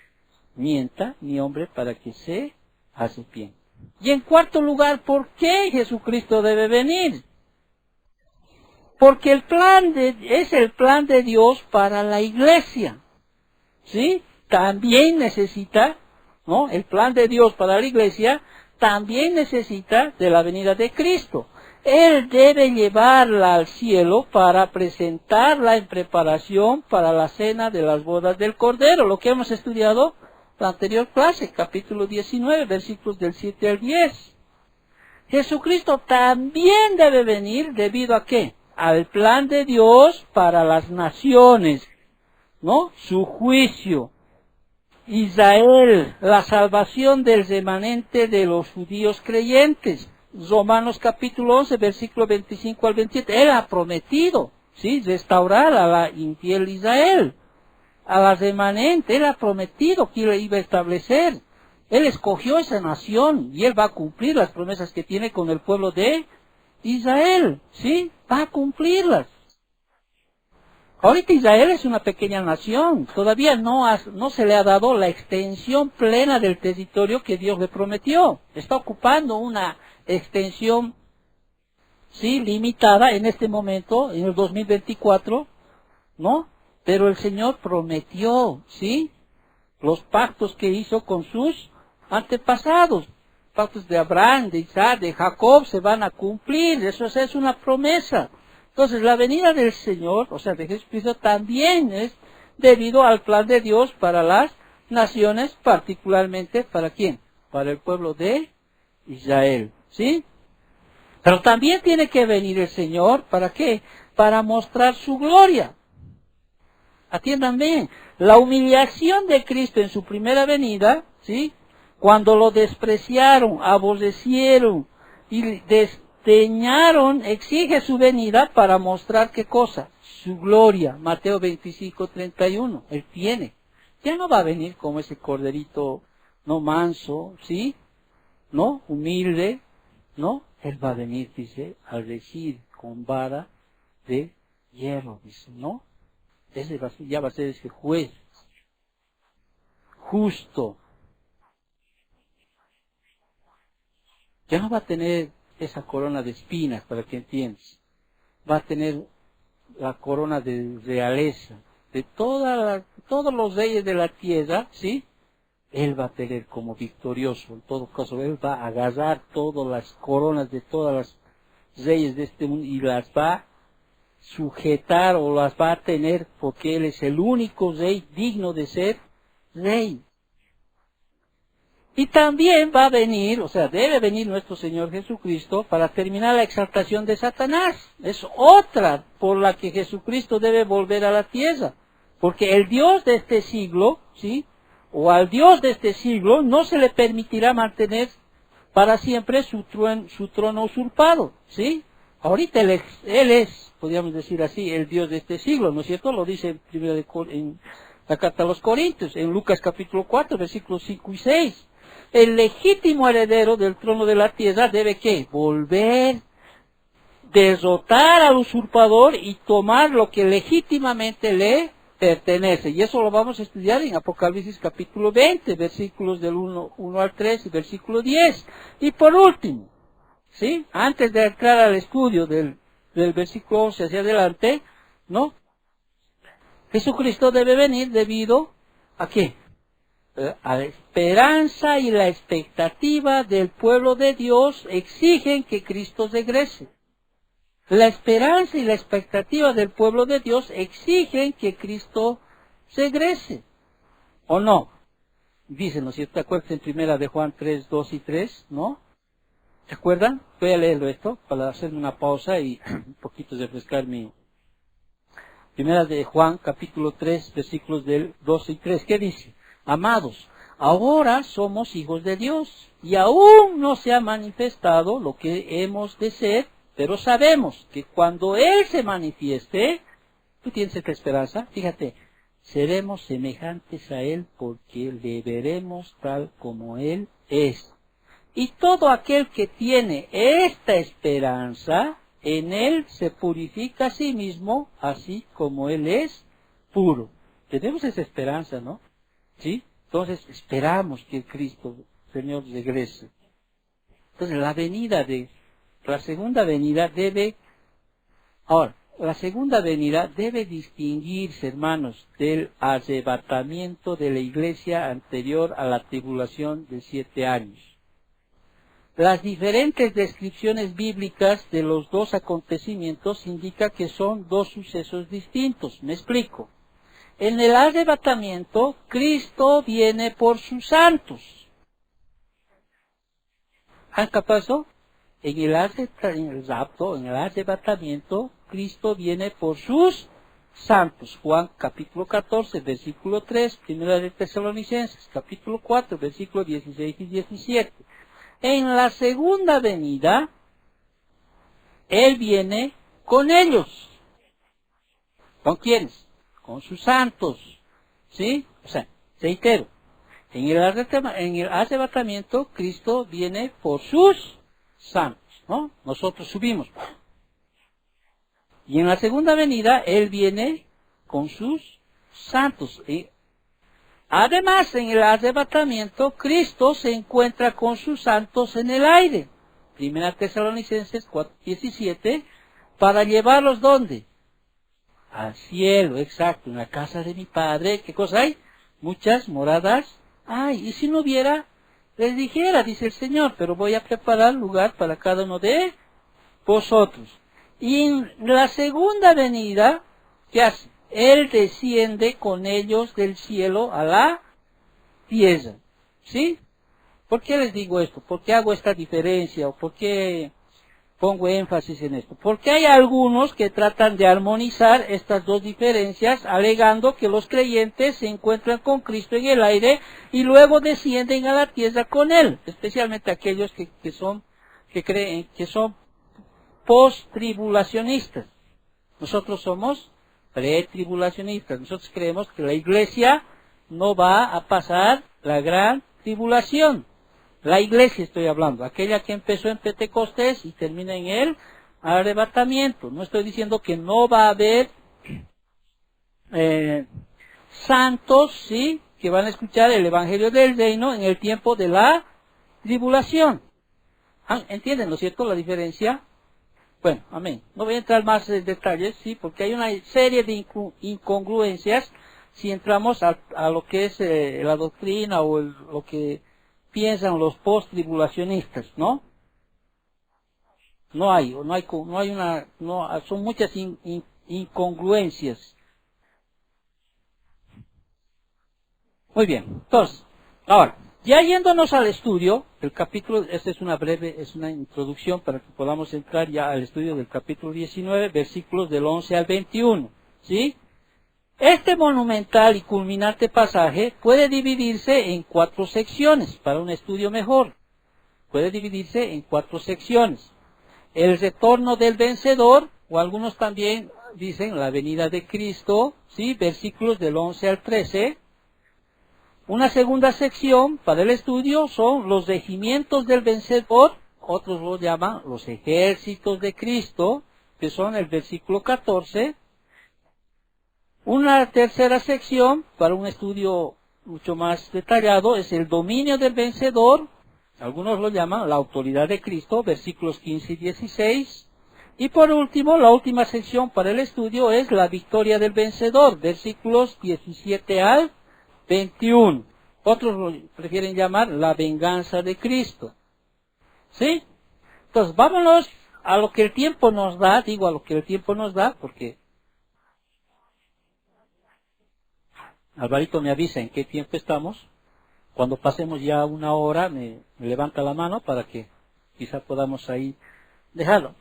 mienta, ni hombre para que se arrepienta. Y en cuarto lugar, ¿por qué Jesucristo debe venir? Porque es el plan de Dios para la iglesia. ¿Sí? También necesita, ¿no? El plan de Dios para la iglesia también necesita de la venida de Cristo. Él debe llevarla al cielo para presentarla en preparación para la cena de las bodas del Cordero, lo que hemos estudiado la anterior clase, capítulo 19, versículos del 7 al 10. Jesucristo también debe venir debido a ¿qué? Al plan de Dios para las naciones, ¿no? Su juicio. Israel, la salvación del remanente de los judíos creyentes. Romanos capítulo 11, versículo 25 al 27. Él ha prometido, ¿sí? Restaurar a la infiel Israel. A la remanente, Él ha prometido que Él iba a establecer. Él escogió esa nación y Él va a cumplir las promesas que tiene con el pueblo de Israel, ¿sí? Va a cumplirlas. Ahorita Israel es una pequeña nación, todavía no se le ha dado la extensión plena del territorio que Dios le prometió. Está ocupando una extensión, sí, limitada en este momento, en el 2024, ¿no? Pero el Señor prometió, ¿sí? Los pactos que hizo con sus antepasados, pactos de Abraham, de Isaac, de Jacob, se van a cumplir, eso es una promesa. Entonces la venida del Señor, o sea, de Jesucristo, también es debido al plan de Dios para las naciones, particularmente, ¿para quién? Para el pueblo de Israel, ¿sí? Pero también tiene que venir el Señor, ¿para qué? Para mostrar su gloria. Atiendan bien, la humillación de Cristo en su primera venida, ¿sí? Cuando lo despreciaron, aborrecieron y desdeñaron, exige su venida para mostrar ¿qué cosa? Su gloria. Mateo 25:31, Él tiene. Ya no va a venir como ese corderito, no manso, ¿sí? ¿No? Humilde, ¿no? Él va a venir, dice, al regir con vara de hierro, dice, ¿no? Ese ya va a ser ese juez justo. Ya no va a tener esa corona de espinas, para que entiendas. Va a tener la corona de realeza, de todos los reyes de la tierra, ¿sí? Él va a tener como victorioso, en todo caso, él va a agarrar todas las coronas de todas las reyes de este mundo y las va a sujetar o las va a tener porque él es el único rey digno de ser rey. Y también va a venir, o sea, debe venir nuestro Señor Jesucristo para terminar la exaltación de Satanás. Es otra por la que Jesucristo debe volver a la tierra. Porque el Dios de este siglo, ¿sí? O al Dios de este siglo no se le permitirá mantener para siempre su trono usurpado, ¿sí? Ahorita él es, podríamos decir así, el Dios de este siglo, ¿no es cierto? Lo dice en la carta a los Corintios, en Lucas capítulo 4, versículos 5 y 6. El legítimo heredero del trono de la tierra debe, ¿qué? Volver, derrotar al usurpador y tomar lo que legítimamente le pertenece. Y eso lo vamos a estudiar en Apocalipsis capítulo 20, versículos del 1 al 3 y versículo 10. Y por último, ¿sí? Antes de entrar al estudio del versículo 11 hacia adelante, ¿no? Jesucristo debe venir debido a ¿qué? A la esperanza y la expectativa del pueblo de Dios exigen que Cristo regrese. La esperanza y la expectativa del pueblo de Dios exigen que Cristo regrese. ¿O no? Dicen, ¿no es cierto? ¿Te acuerdas en primera de Juan 3, 2 y 3? ¿No? ¿Se acuerdan? Voy a leerlo esto para hacerme una pausa y un poquito refrescar mi... Primera de Juan, capítulo 3, versículos del 2 y 3. ¿Qué dice? Amados, ahora somos hijos de Dios y aún no se ha manifestado lo que hemos de ser, pero sabemos que cuando Él se manifieste, ¿tú tienes esta esperanza? Fíjate, seremos semejantes a Él porque le veremos tal como Él es. Y todo aquel que tiene esta esperanza, en Él se purifica a sí mismo, así como Él es puro. Tenemos esa esperanza, ¿no? ¿Sí? Entonces esperamos que el Cristo, Señor, regrese. Entonces la segunda venida debe distinguirse, hermanos, del arrebatamiento de la iglesia anterior a la tribulación de 7 años. Las diferentes descripciones bíblicas de los dos acontecimientos indican que son dos sucesos distintos. Me explico. En el arrebatamiento, Cristo viene por sus santos. ¿Han captado eso? En el arrebatamiento, Cristo viene por sus santos. Juan capítulo 14, versículo 3, primera de Tesalonicenses, capítulo 4, versículos 16 y 17. En la segunda venida, Él viene con ellos. ¿Con quiénes? Con sus santos, ¿sí? O sea, reitero, en el arrebatamiento, Cristo viene por sus santos, ¿no? Nosotros subimos. Y en la segunda venida, Él viene con sus santos. Y además, en el arrebatamiento, Cristo se encuentra con sus santos en el aire. Primera Tesalonicenses 4:17, para llevarlos, ¿dónde? Al cielo, exacto, en la casa de mi Padre. ¿Qué cosa hay? Muchas moradas hay. Y si no hubiera, les dijera, dice el Señor, pero voy a preparar lugar para cada uno de vosotros. Y en la segunda venida, ¿qué hace? Él desciende con ellos del cielo a la tierra. ¿Sí? ¿Por qué les digo esto? ¿Por qué hago esta diferencia? ¿O por qué pongo énfasis en esto? Porque hay algunos que tratan de armonizar estas dos diferencias, alegando que los creyentes se encuentran con Cristo en el aire y luego descienden a la tierra con Él, especialmente aquellos que creen que son post-tribulacionistas. Nosotros somos pretribulacionistas. Nosotros creemos que la iglesia no va a pasar la gran tribulación. La iglesia estoy hablando, aquella que empezó en Pentecostés y termina en el arrebatamiento. No estoy diciendo que no va a haber santos, ¿sí?, que van a escuchar el evangelio del reino en el tiempo de la tribulación. ¿Entienden, no es cierto, la diferencia? Bueno, amén. No voy a entrar más en detalles, sí, porque hay una serie de incongruencias si entramos a lo que es la doctrina o lo que piensan los post-tribulacionistas, ¿no? Son muchas incongruencias. Muy bien, entonces, ahora, ya yéndonos al estudio, el capítulo, esta es una introducción para que podamos entrar ya al estudio del capítulo 19, versículos del 11 al 21, ¿sí? Este monumental y culminante pasaje puede dividirse en 4 secciones para un estudio mejor. Puede dividirse en 4 secciones. El retorno del vencedor, o algunos también dicen la venida de Cristo, ¿sí? Versículos del 11 al 13. Una segunda sección para el estudio son los regimientos del vencedor, otros lo llaman los ejércitos de Cristo, que son el versículo 14. Una tercera sección para un estudio mucho más detallado es el dominio del vencedor, algunos lo llaman la autoridad de Cristo, versículos 15 y 16. Y por último, la última sección para el estudio es la victoria del vencedor, versículos 17 al 21. Otros lo prefieren llamar la venganza de Cristo. ¿Sí? Entonces, vámonos a lo que el tiempo nos da, digo a lo que el tiempo nos da, porque Alvarito me avisa en qué tiempo estamos. Cuando pasemos ya 1 hora, me levanta la mano para que quizá podamos ahí dejarlo.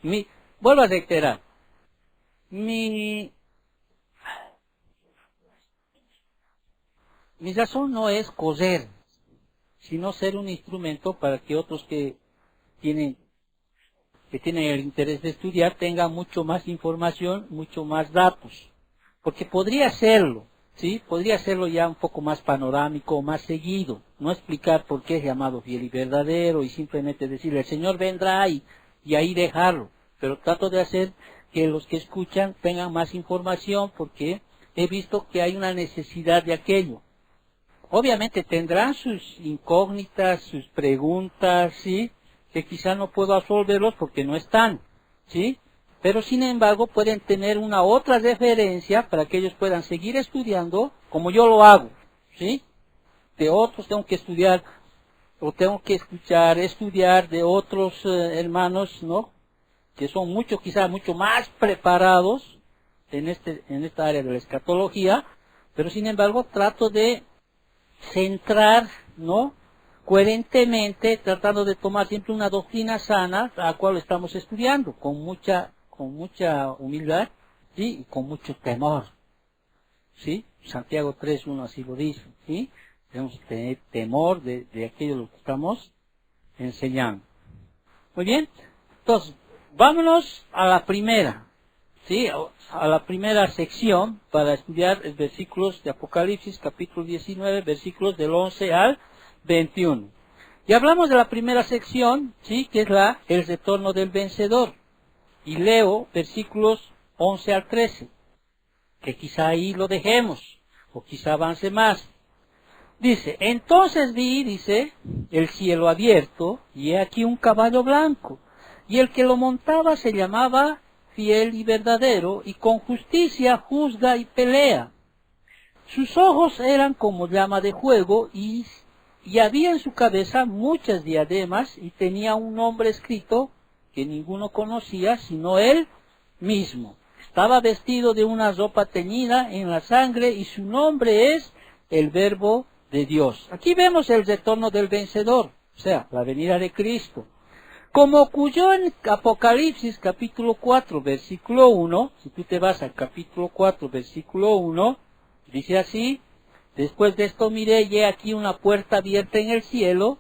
Vuelvo a reiterar. Mi razón no es correr, sino ser un instrumento para que otros que tienen el interés de estudiar tengan mucho más información, mucho más datos. Porque podría hacerlo, ¿sí? Podría hacerlo ya un poco más panorámico, más seguido. No explicar por qué es llamado fiel y verdadero y simplemente decirle, el Señor vendrá y ahí dejarlo. Pero trato de hacer que los que escuchan tengan más información porque he visto que hay una necesidad de aquello. Obviamente tendrán sus incógnitas, sus preguntas, ¿sí? Que quizá no puedo resolverlos porque no están, ¿sí? Pero sin embargo pueden tener una otra referencia para que ellos puedan seguir estudiando como yo lo hago, ¿sí? De otros tengo que estudiar, o tengo que estudiar de otros hermanos, ¿no? Que son quizá mucho más preparados en esta área de la escatología, pero sin embargo trato de centrar, ¿no? Coherentemente, tratando de tomar siempre una doctrina sana a la cual estamos estudiando, con mucha humildad, ¿sí? Y con mucho temor, ¿sí? Santiago 3:1 así lo dice, ¿sí? Debemos tener temor de aquello lo que estamos enseñando. Muy bien, entonces, vámonos a la primera, ¿sí? A la primera sección para estudiar los versículos de Apocalipsis, capítulo 19, versículos del 11 al 21. Y hablamos de la primera sección, ¿sí? Que es el retorno del vencedor. Y leo versículos 11 al 13, que quizá ahí lo dejemos, o quizá avance más. Dice, entonces vi, dice, el cielo abierto, y he aquí un caballo blanco, y el que lo montaba se llamaba Fiel y Verdadero, y con justicia juzga y pelea. Sus ojos eran como llama de fuego, y había en su cabeza muchas diademas, y tenía un nombre escrito que ninguno conocía, sino él mismo. Estaba vestido de una ropa teñida en la sangre, y su nombre es el Verbo de Dios. Aquí vemos el retorno del vencedor, o sea, la venida de Cristo. Como ocurrió en Apocalipsis capítulo 4, versículo 1, si tú te vas al capítulo 4, versículo 1, dice así, después de esto miré y he aquí una puerta abierta en el cielo,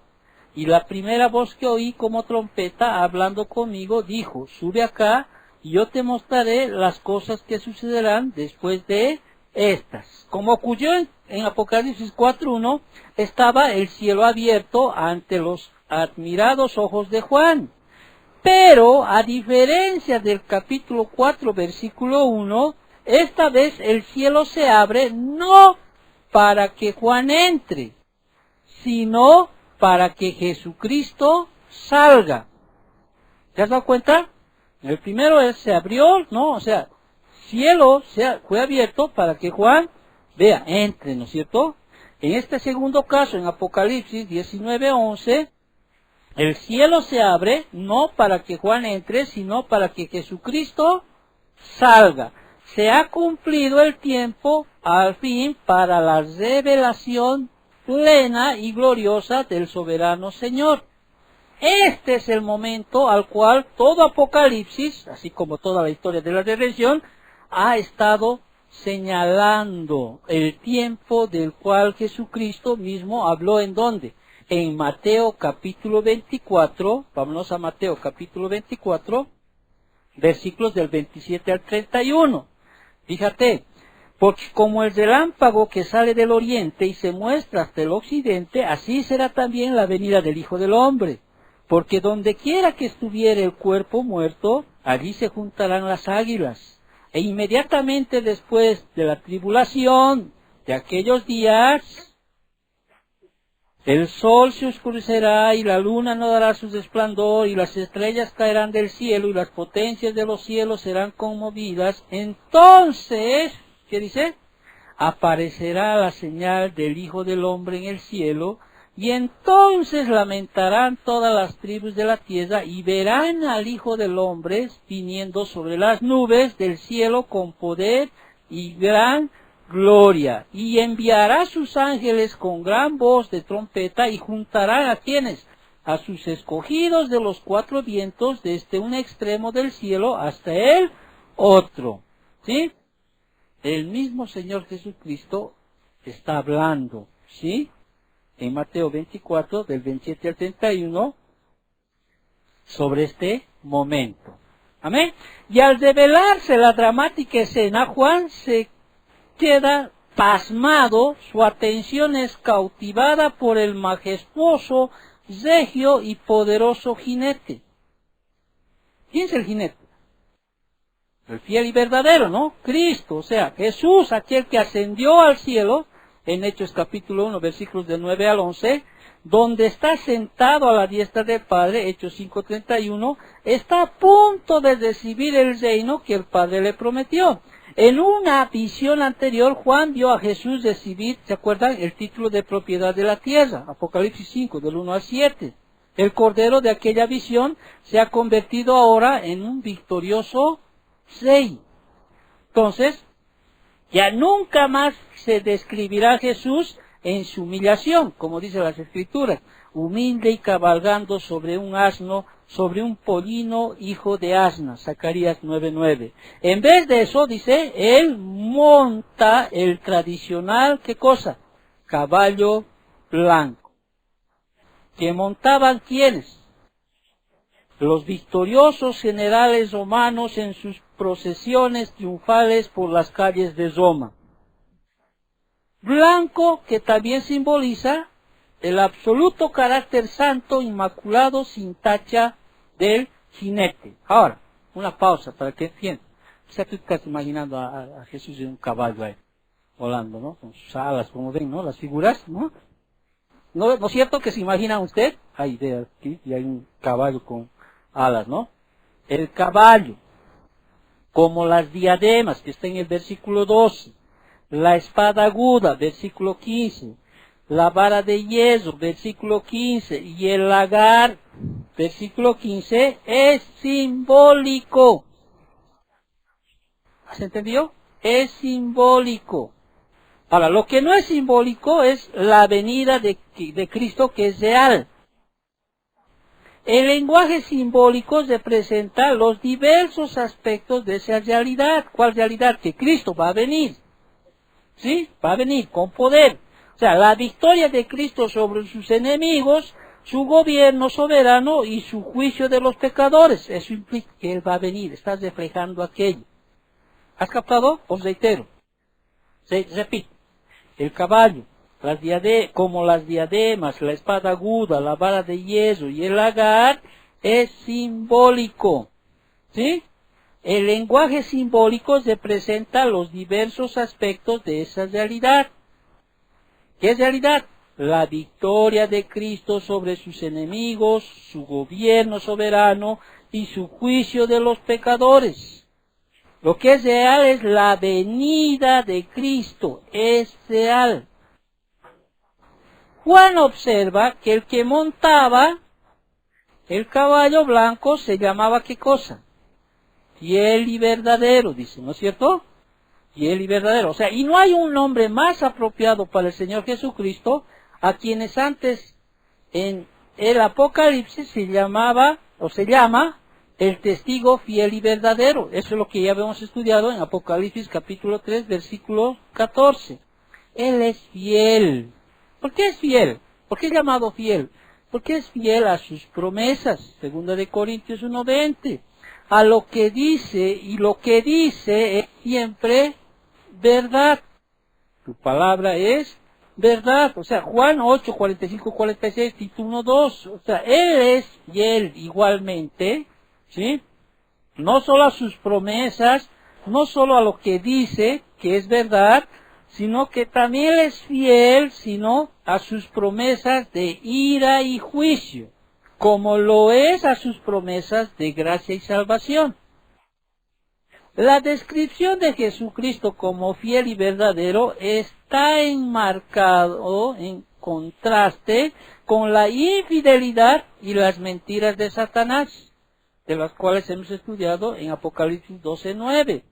y la primera voz que oí como trompeta hablando conmigo dijo, sube acá y yo te mostraré las cosas que sucederán después de estas. Como ocurrió en Apocalipsis 4:1, estaba el cielo abierto ante los admirados ojos de Juan. Pero, a diferencia del capítulo 4, versículo 1, esta vez el cielo se abre no para que Juan entre, sino para que Jesucristo salga. ¿Te has dado cuenta? El primero se abrió, ¿no? O sea, cielo fue abierto para que Juan vea, entre, ¿no es cierto? En este segundo caso, en Apocalipsis 19:11, el cielo se abre no para que Juan entre, sino para que Jesucristo salga. Se ha cumplido el tiempo, al fin, para la revelación plena y gloriosa del soberano Señor. Este es el momento al cual todo Apocalipsis, así como toda la historia de la redención, ha estado señalando el tiempo del cual Jesucristo mismo habló. ¿En dónde? En Mateo capítulo 24, vámonos a Mateo capítulo 24, versículos del 27 al 31. Fíjate, porque como el relámpago que sale del oriente y se muestra hasta el occidente, así será también la venida del Hijo del Hombre. Porque donde quiera que estuviere el cuerpo muerto, allí se juntarán las águilas. E inmediatamente después de la tribulación de aquellos días, el sol se oscurecerá y la luna no dará su resplandor y las estrellas caerán del cielo y las potencias de los cielos serán conmovidas. Entonces, ¿qué dice? Aparecerá la señal del Hijo del Hombre en el cielo y entonces lamentarán todas las tribus de la tierra y verán al Hijo del Hombre viniendo sobre las nubes del cielo con poder y gran gloria, y enviará sus ángeles con gran voz de trompeta y juntarán a quienes, a sus escogidos de los cuatro vientos desde un extremo del cielo hasta el otro. ¿Sí? El mismo Señor Jesucristo está hablando, ¿sí? En Mateo 24, del 27 al 31, sobre este momento. Amén. Y al revelarse la dramática escena, Juan se queda pasmado, su atención es cautivada por el majestuoso, regio y poderoso jinete. ¿Quién es el jinete? El fiel y verdadero, ¿no? Cristo, o sea, Jesús, aquel que ascendió al cielo, en Hechos capítulo 1, versículos del 9 al 11, donde está sentado a la diestra del Padre, Hechos 5:31, está a punto de recibir el reino que el Padre le prometió. En una visión anterior, Juan vio a Jesús recibir, ¿se acuerdan?, el título de propiedad de la tierra, Apocalipsis 5, del 1 al 7. El cordero de aquella visión se ha convertido ahora en un victorioso rey. Entonces, ya nunca más se describirá a Jesús en su humillación, como dice las Escrituras, humilde y cabalgando sobre un asno, sobre un pollino hijo de asna, Zacarías 9:9. En vez de eso, dice, él monta el tradicional, ¿qué cosa? Caballo blanco. ¿Que montaban quiénes? Los victoriosos generales romanos en sus procesiones triunfales por las calles de Roma. Blanco, que también simboliza el absoluto carácter santo, inmaculado, sin tacha del jinete. Ahora, una pausa para que entiendan. O sea, tú estás imaginando a Jesús en un caballo ahí, volando, ¿no? Con sus alas, como ven, ¿no? Las figuras, ¿no? ¿No es cierto que se imagina usted? Hay de aquí, y hay un caballo con alas, ¿no? El caballo, como las diademas, que está en el versículo 12, la espada aguda, versículo 15, la vara de hierro, versículo 15, y el lagar, versículo 15, es simbólico. ¿Has entendido? Es simbólico. Ahora, lo que no es simbólico es la venida de Cristo, que es real. El lenguaje simbólico representa los diversos aspectos de esa realidad. ¿Cuál realidad? Que Cristo va a venir. ¿Sí? Va a venir con poder. O sea, la victoria de Cristo sobre sus enemigos, su gobierno soberano y su juicio de los pecadores. Eso implica que Él va a venir. Está reflejando aquello. ¿Has captado? Os reitero. Repito. El caballo, como las diademas, la espada aguda, la vara de hierro y el lagar, es simbólico. ¿Sí? El lenguaje simbólico representa los diversos aspectos de esa realidad. ¿Qué realidad? la victoria de Cristo sobre sus enemigos, su gobierno soberano y su juicio de los pecadores. Lo que es real es la venida de Cristo, es real. Juan observa que el que montaba el caballo blanco se llamaba ¿qué cosa? Fiel y verdadero, dice, ¿no es cierto? Fiel y verdadero. O sea, y no hay un nombre más apropiado para el Señor Jesucristo, a quienes antes en el Apocalipsis se llamaba, o se llama, el testigo fiel y verdadero. Eso es lo que ya habíamos estudiado en Apocalipsis capítulo 3, versículo 14. Él es fiel. ¿Por qué es fiel? ¿Por qué es llamado fiel? Porque es fiel a sus promesas. 2 Corintios 1:20. A lo que dice, y lo que dice es siempre verdad. Tu palabra es verdad. O sea, Juan 8, 45, 46, Tito 1:2. O sea, Él es fiel igualmente, ¿sí? No solo a sus promesas, no solo a lo que dice, que es verdad, sino que también es fiel, sino a sus promesas de ira y juicio, como lo es a sus promesas de gracia y salvación. La descripción de Jesucristo como fiel y verdadero está enmarcado en contraste con la infidelidad y las mentiras de Satanás, de las cuales hemos estudiado en Apocalipsis 12:9.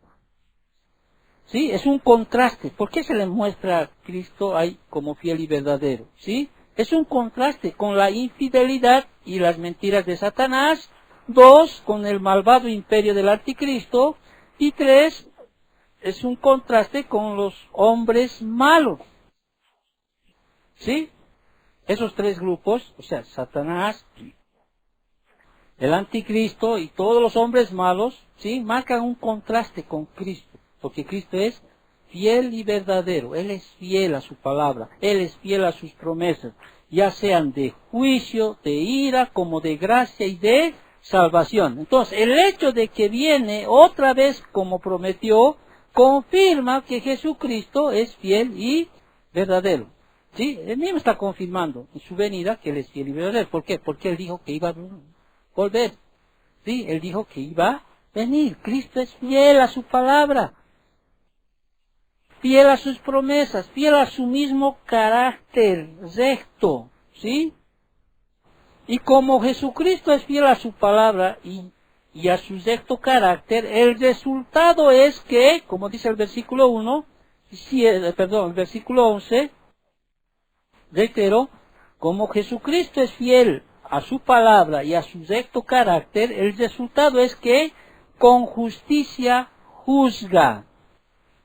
¿Sí? Es un contraste. ¿Por qué se le muestra a Cristo ahí como fiel y verdadero? ¿Sí? Es un contraste con la infidelidad y las mentiras de Satanás. 2, con el malvado imperio del anticristo. Y 3, es un contraste con los hombres malos. ¿Sí? Esos tres grupos, o sea, Satanás, el anticristo y todos los hombres malos, ¿sí? Marcan un contraste con Cristo. Porque Cristo es fiel y verdadero. Él es fiel a su palabra. Él es fiel a sus promesas. Ya sean de juicio, de ira, como de gracia y de salvación. Entonces, el hecho de que viene otra vez como prometió, confirma que Jesucristo es fiel y verdadero. ¿Sí? Él mismo está confirmando en su venida que Él es fiel y verdadero. ¿Por qué? Porque Él dijo que iba a volver. ¿Sí? Él dijo que iba a venir. Cristo es fiel a su palabra. Fiel a sus promesas, fiel a su mismo carácter recto, ¿sí? Y como Jesucristo es fiel a su palabra y a su recto carácter, el resultado es que, como dice el versículo 1, el versículo 11, reitero, como Jesucristo es fiel a su palabra y a su recto carácter, el resultado es que con justicia juzga.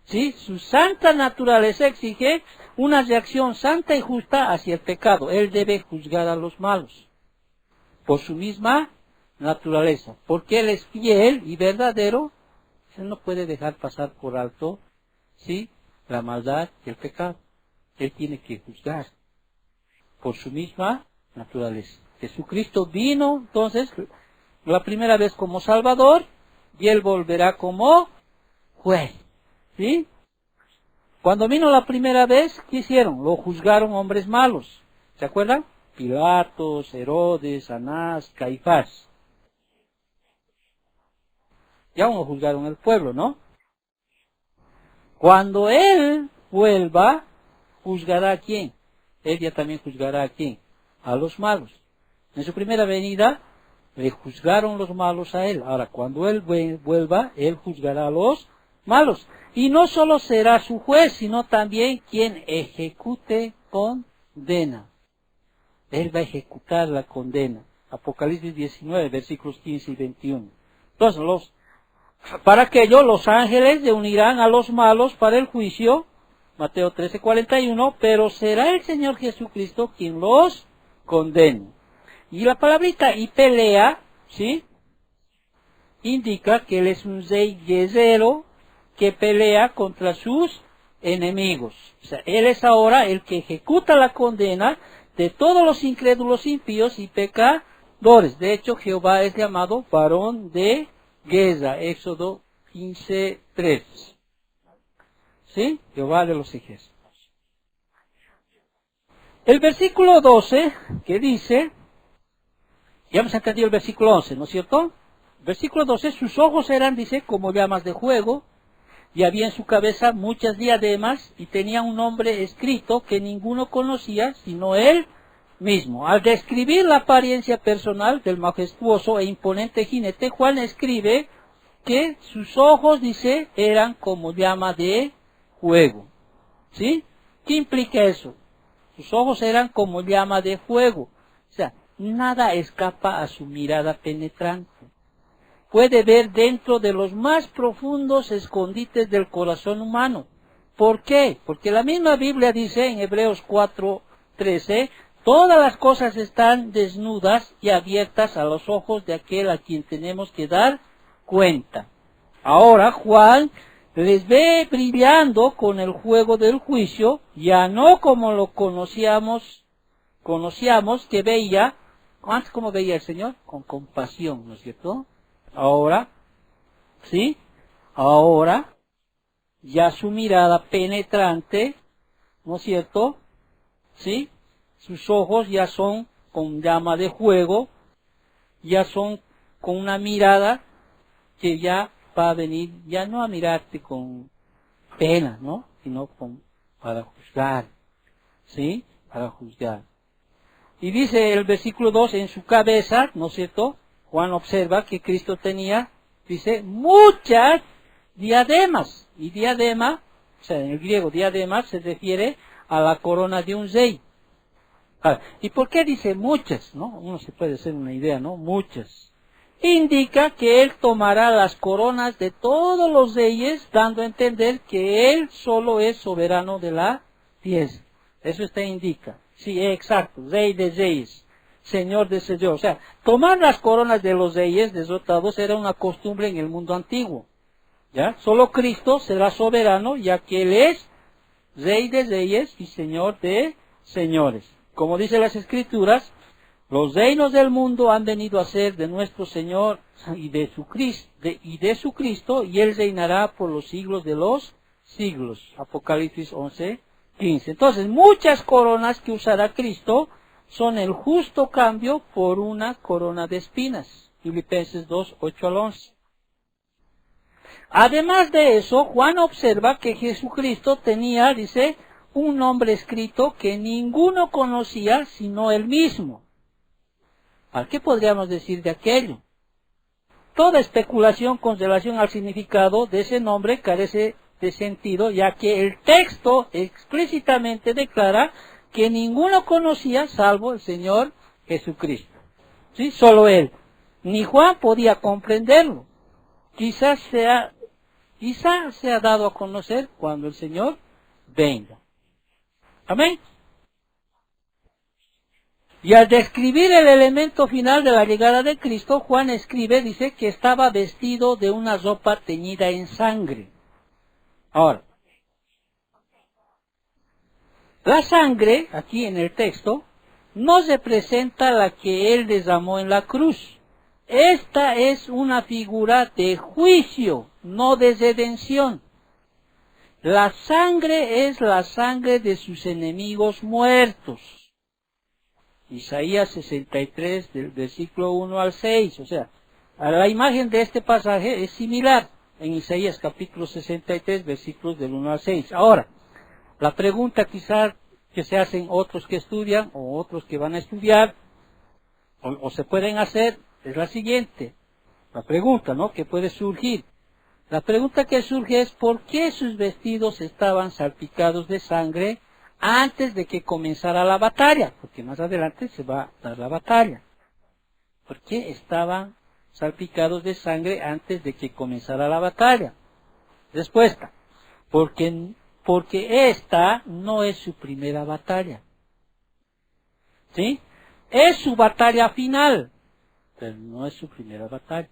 ¿Sí? Su santa naturaleza exige una reacción santa y justa hacia el pecado. Él debe juzgar a los malos por su misma naturaleza. Porque Él es fiel y verdadero, Él no puede dejar pasar por alto, ¿sí?, la maldad y el pecado. Él tiene que juzgar por su misma naturaleza. Jesucristo vino, entonces, la primera vez como Salvador, y Él volverá como juez. ¿Sí? Cuando vino la primera vez, ¿qué hicieron? Lo juzgaron hombres malos. ¿Se acuerdan? Pilatos, Herodes, Anás, Caifás. Ya no juzgaron el pueblo, ¿no? Cuando Él vuelva, ¿juzgará a quién? Él ya también juzgará a quién? A los malos. En su primera venida, le juzgaron los malos a Él. Ahora, cuando Él vuelva, Él juzgará a los malos. Y no solo será su juez, sino también quien ejecute condena. Él va a ejecutar la condena. Apocalipsis 19, versículos 15 y 21. Entonces, para aquello, los ángeles se unirán a los malos para el juicio, Mateo 13, 41, pero será el Señor Jesucristo quien los condene. Y la palabrita y pelea, ¿sí?, indica que Él es un rey guerrero, que pelea contra sus enemigos. O sea, Él es ahora el que ejecuta la condena de todos los incrédulos, impíos y pecadores. De hecho, Jehová es llamado varón de guerra. Éxodo 15:3. ¿Sí? Jehová de los ejércitos. El versículo 12, que dice, ya hemos entendido el versículo 11, ¿no es cierto? Versículo 12, sus ojos eran, dice, como llamas de fuego, y había en su cabeza muchas diademas, y tenía un nombre escrito que ninguno conocía, sino él mismo. Al describir la apariencia personal del majestuoso e imponente jinete, Juan escribe que sus ojos, dice, eran como llama de fuego. ¿Sí? ¿Qué implica eso? Sus ojos eran como llama de fuego. O sea, nada escapa a su mirada penetrante. Puede ver dentro de los más profundos escondites del corazón humano. ¿Por qué? Porque la misma Biblia dice en Hebreos 4:13, todas las cosas están desnudas y abiertas a los ojos de aquel a quien tenemos que dar cuenta. Ahora Juan les ve brillando con el fuego del juicio, ya no como lo conocíamos que veía, antes como veía el Señor, con compasión, ¿no es cierto? Ahora, ¿sí? Ahora, ya su mirada penetrante, ¿no es cierto? ¿Sí? Sus ojos ya son con llama de fuego, ya son con una mirada que ya va a venir, ya no a mirarte con pena, ¿no? Sino para juzgar, ¿sí? Para juzgar. Y dice el versículo 2, en su cabeza, ¿no es cierto? Juan observa que Cristo tenía, dice, muchas diademas. Y diadema, o sea, en el griego diadema se refiere a la corona de un rey. ¿Y por qué dice muchas? ¿No? Uno se puede hacer una idea, ¿no? Muchas. Indica que él tomará las coronas de todos los reyes, dando a entender que él solo es soberano de la tierra. Eso indica. Sí, exacto. Rey de reyes. Señor de señores. O sea, tomar las coronas de los reyes derrotados era una costumbre en el mundo antiguo. ¿Ya? Solo Cristo será soberano, ya que Él es Rey de reyes y Señor de señores. Como dice las Escrituras, los reinos del mundo han venido a ser de nuestro Señor y de su Cristo, y Él reinará por los siglos de los siglos. Apocalipsis 11:15. Entonces, muchas coronas que usará Cristo son el justo cambio por una corona de espinas. Filipenses 2:8-11. Además de eso, Juan observa que Jesucristo tenía, dice, un nombre escrito que ninguno conocía sino él mismo. ¿A qué podríamos decir de aquello? Toda especulación con relación al significado de ese nombre carece de sentido, ya que el texto explícitamente declara que ninguno conocía salvo el Señor Jesucristo. ¿Sí? Solo Él. Ni Juan podía comprenderlo. Quizás se ha dado a conocer cuando el Señor venga. Amén. Y al describir el elemento final de la llegada de Cristo, Juan escribe, dice que estaba vestido de una ropa teñida en sangre. Ahora, la sangre, aquí en el texto, no representa la que Él derramó en la cruz. Esta es una figura de juicio, no de redención. La sangre es la sangre de sus enemigos muertos. Isaías 63, del versículo 1 al 6. O sea, la imagen de este pasaje es similar en Isaías capítulo 63, versículos del 1 al 6. Ahora, la pregunta quizás que se hacen otros que estudian o otros que van a estudiar o se pueden hacer es la siguiente. La pregunta, ¿no?, que puede surgir. La pregunta que surge es ¿por qué sus vestidos estaban salpicados de sangre antes de que comenzara la batalla? Porque más adelante se va a dar la batalla. ¿Por qué estaban salpicados de sangre antes de que comenzara la batalla? Respuesta. Porque esta no es su primera batalla. ¿Sí? Es su batalla final, pero no es su primera batalla.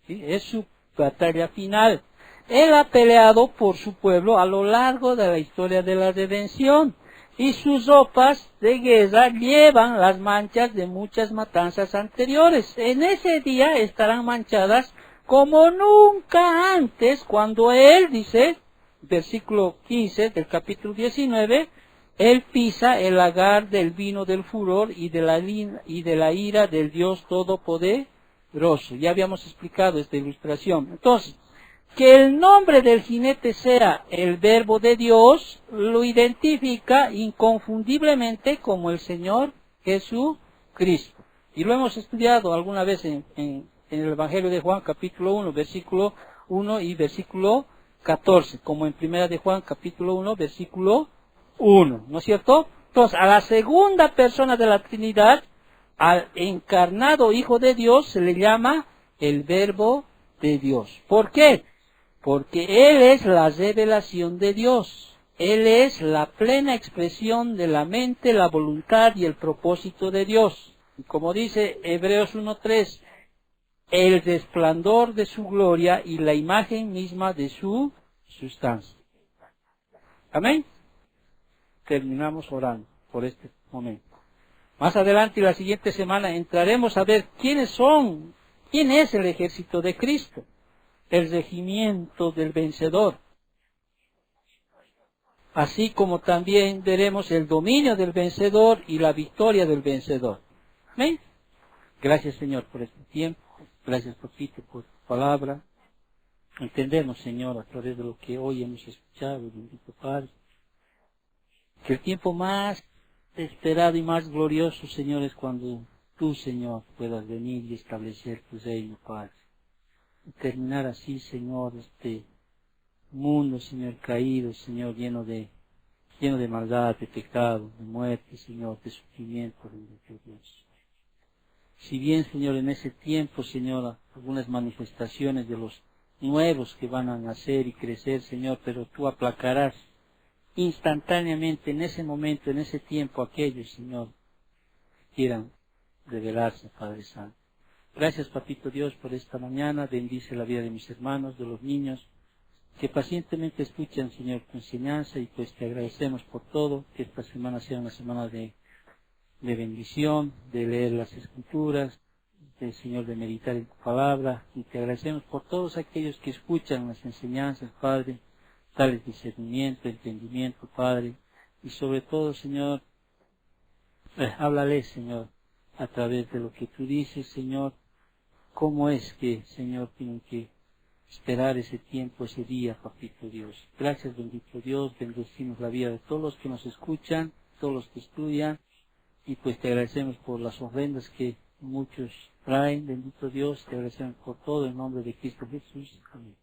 ¿Sí? Es su batalla final. Él ha peleado por su pueblo a lo largo de la historia de la redención. Y sus ropas de guerra llevan las manchas de muchas matanzas anteriores. En ese día estarán manchadas como nunca antes, cuando Él, dice, versículo 15 del capítulo 19, Él pisa el lagar del vino del furor y de la ira del Dios Todopoderoso. Ya habíamos explicado esta ilustración. Entonces, que el nombre del jinete sea el Verbo de Dios, lo identifica inconfundiblemente como el Señor Jesucristo. Y lo hemos estudiado alguna vez en el Evangelio de Juan, capítulo 1, versículo 1 y versículo 14, como en Primera de Juan, capítulo 1, versículo 1, ¿no es cierto? Entonces, a la segunda persona de la Trinidad, al encarnado Hijo de Dios, se le llama el Verbo de Dios. ¿Por qué? Porque Él es la revelación de Dios. Él es la plena expresión de la mente, la voluntad y el propósito de Dios. Y como dice Hebreos 1:3, el resplandor de su gloria y la imagen misma de su sustancia. Amén. Terminamos orando por este momento. Más adelante, la siguiente semana, entraremos a ver quién es el ejército de Cristo, el regimiento del vencedor, así como también veremos el dominio del vencedor y la victoria del vencedor. ¿Amén? Gracias, Señor, por este tiempo. Gracias, Papito, por tu palabra. Entendemos, Señor, a través de lo que hoy hemos escuchado, bendito Padre, que el tiempo más esperado y más glorioso, Señor, es cuando tú, Señor, puedas venir y establecer tu reino, Padre. Y terminar así, Señor, este mundo, Señor, caído, Señor, lleno de maldad, de pecado, de muerte, Señor, de sufrimiento, bendito Dios. Si bien, Señor, en ese tiempo, Señor, algunas manifestaciones de los nuevos que van a nacer y crecer, Señor, pero tú aplacarás instantáneamente, en ese momento, en ese tiempo, aquellos, Señor, que quieran revelarse, Padre Santo. Gracias, Papito Dios, por esta mañana. Bendice la vida de mis hermanos, de los niños, que pacientemente escuchan, Señor, tu enseñanza, y pues te agradecemos por todo, que esta semana sea una semana de bendición, de leer las Escrituras, Señor, de meditar en tu palabra, y te agradecemos por todos aquellos que escuchan las enseñanzas, Padre. Dale discernimiento, entendimiento, Padre, y sobre todo, Señor, háblale, Señor, a través de lo que tú dices, Señor, cómo es que, Señor, tienen que esperar ese tiempo, ese día, Papito Dios. Gracias, bendito Dios, bendecimos la vida de todos los que nos escuchan, todos los que estudian, y pues te agradecemos por las ofrendas que muchos traen, bendito Dios, te agradecemos por todo, en nombre de Cristo Jesús. Amén.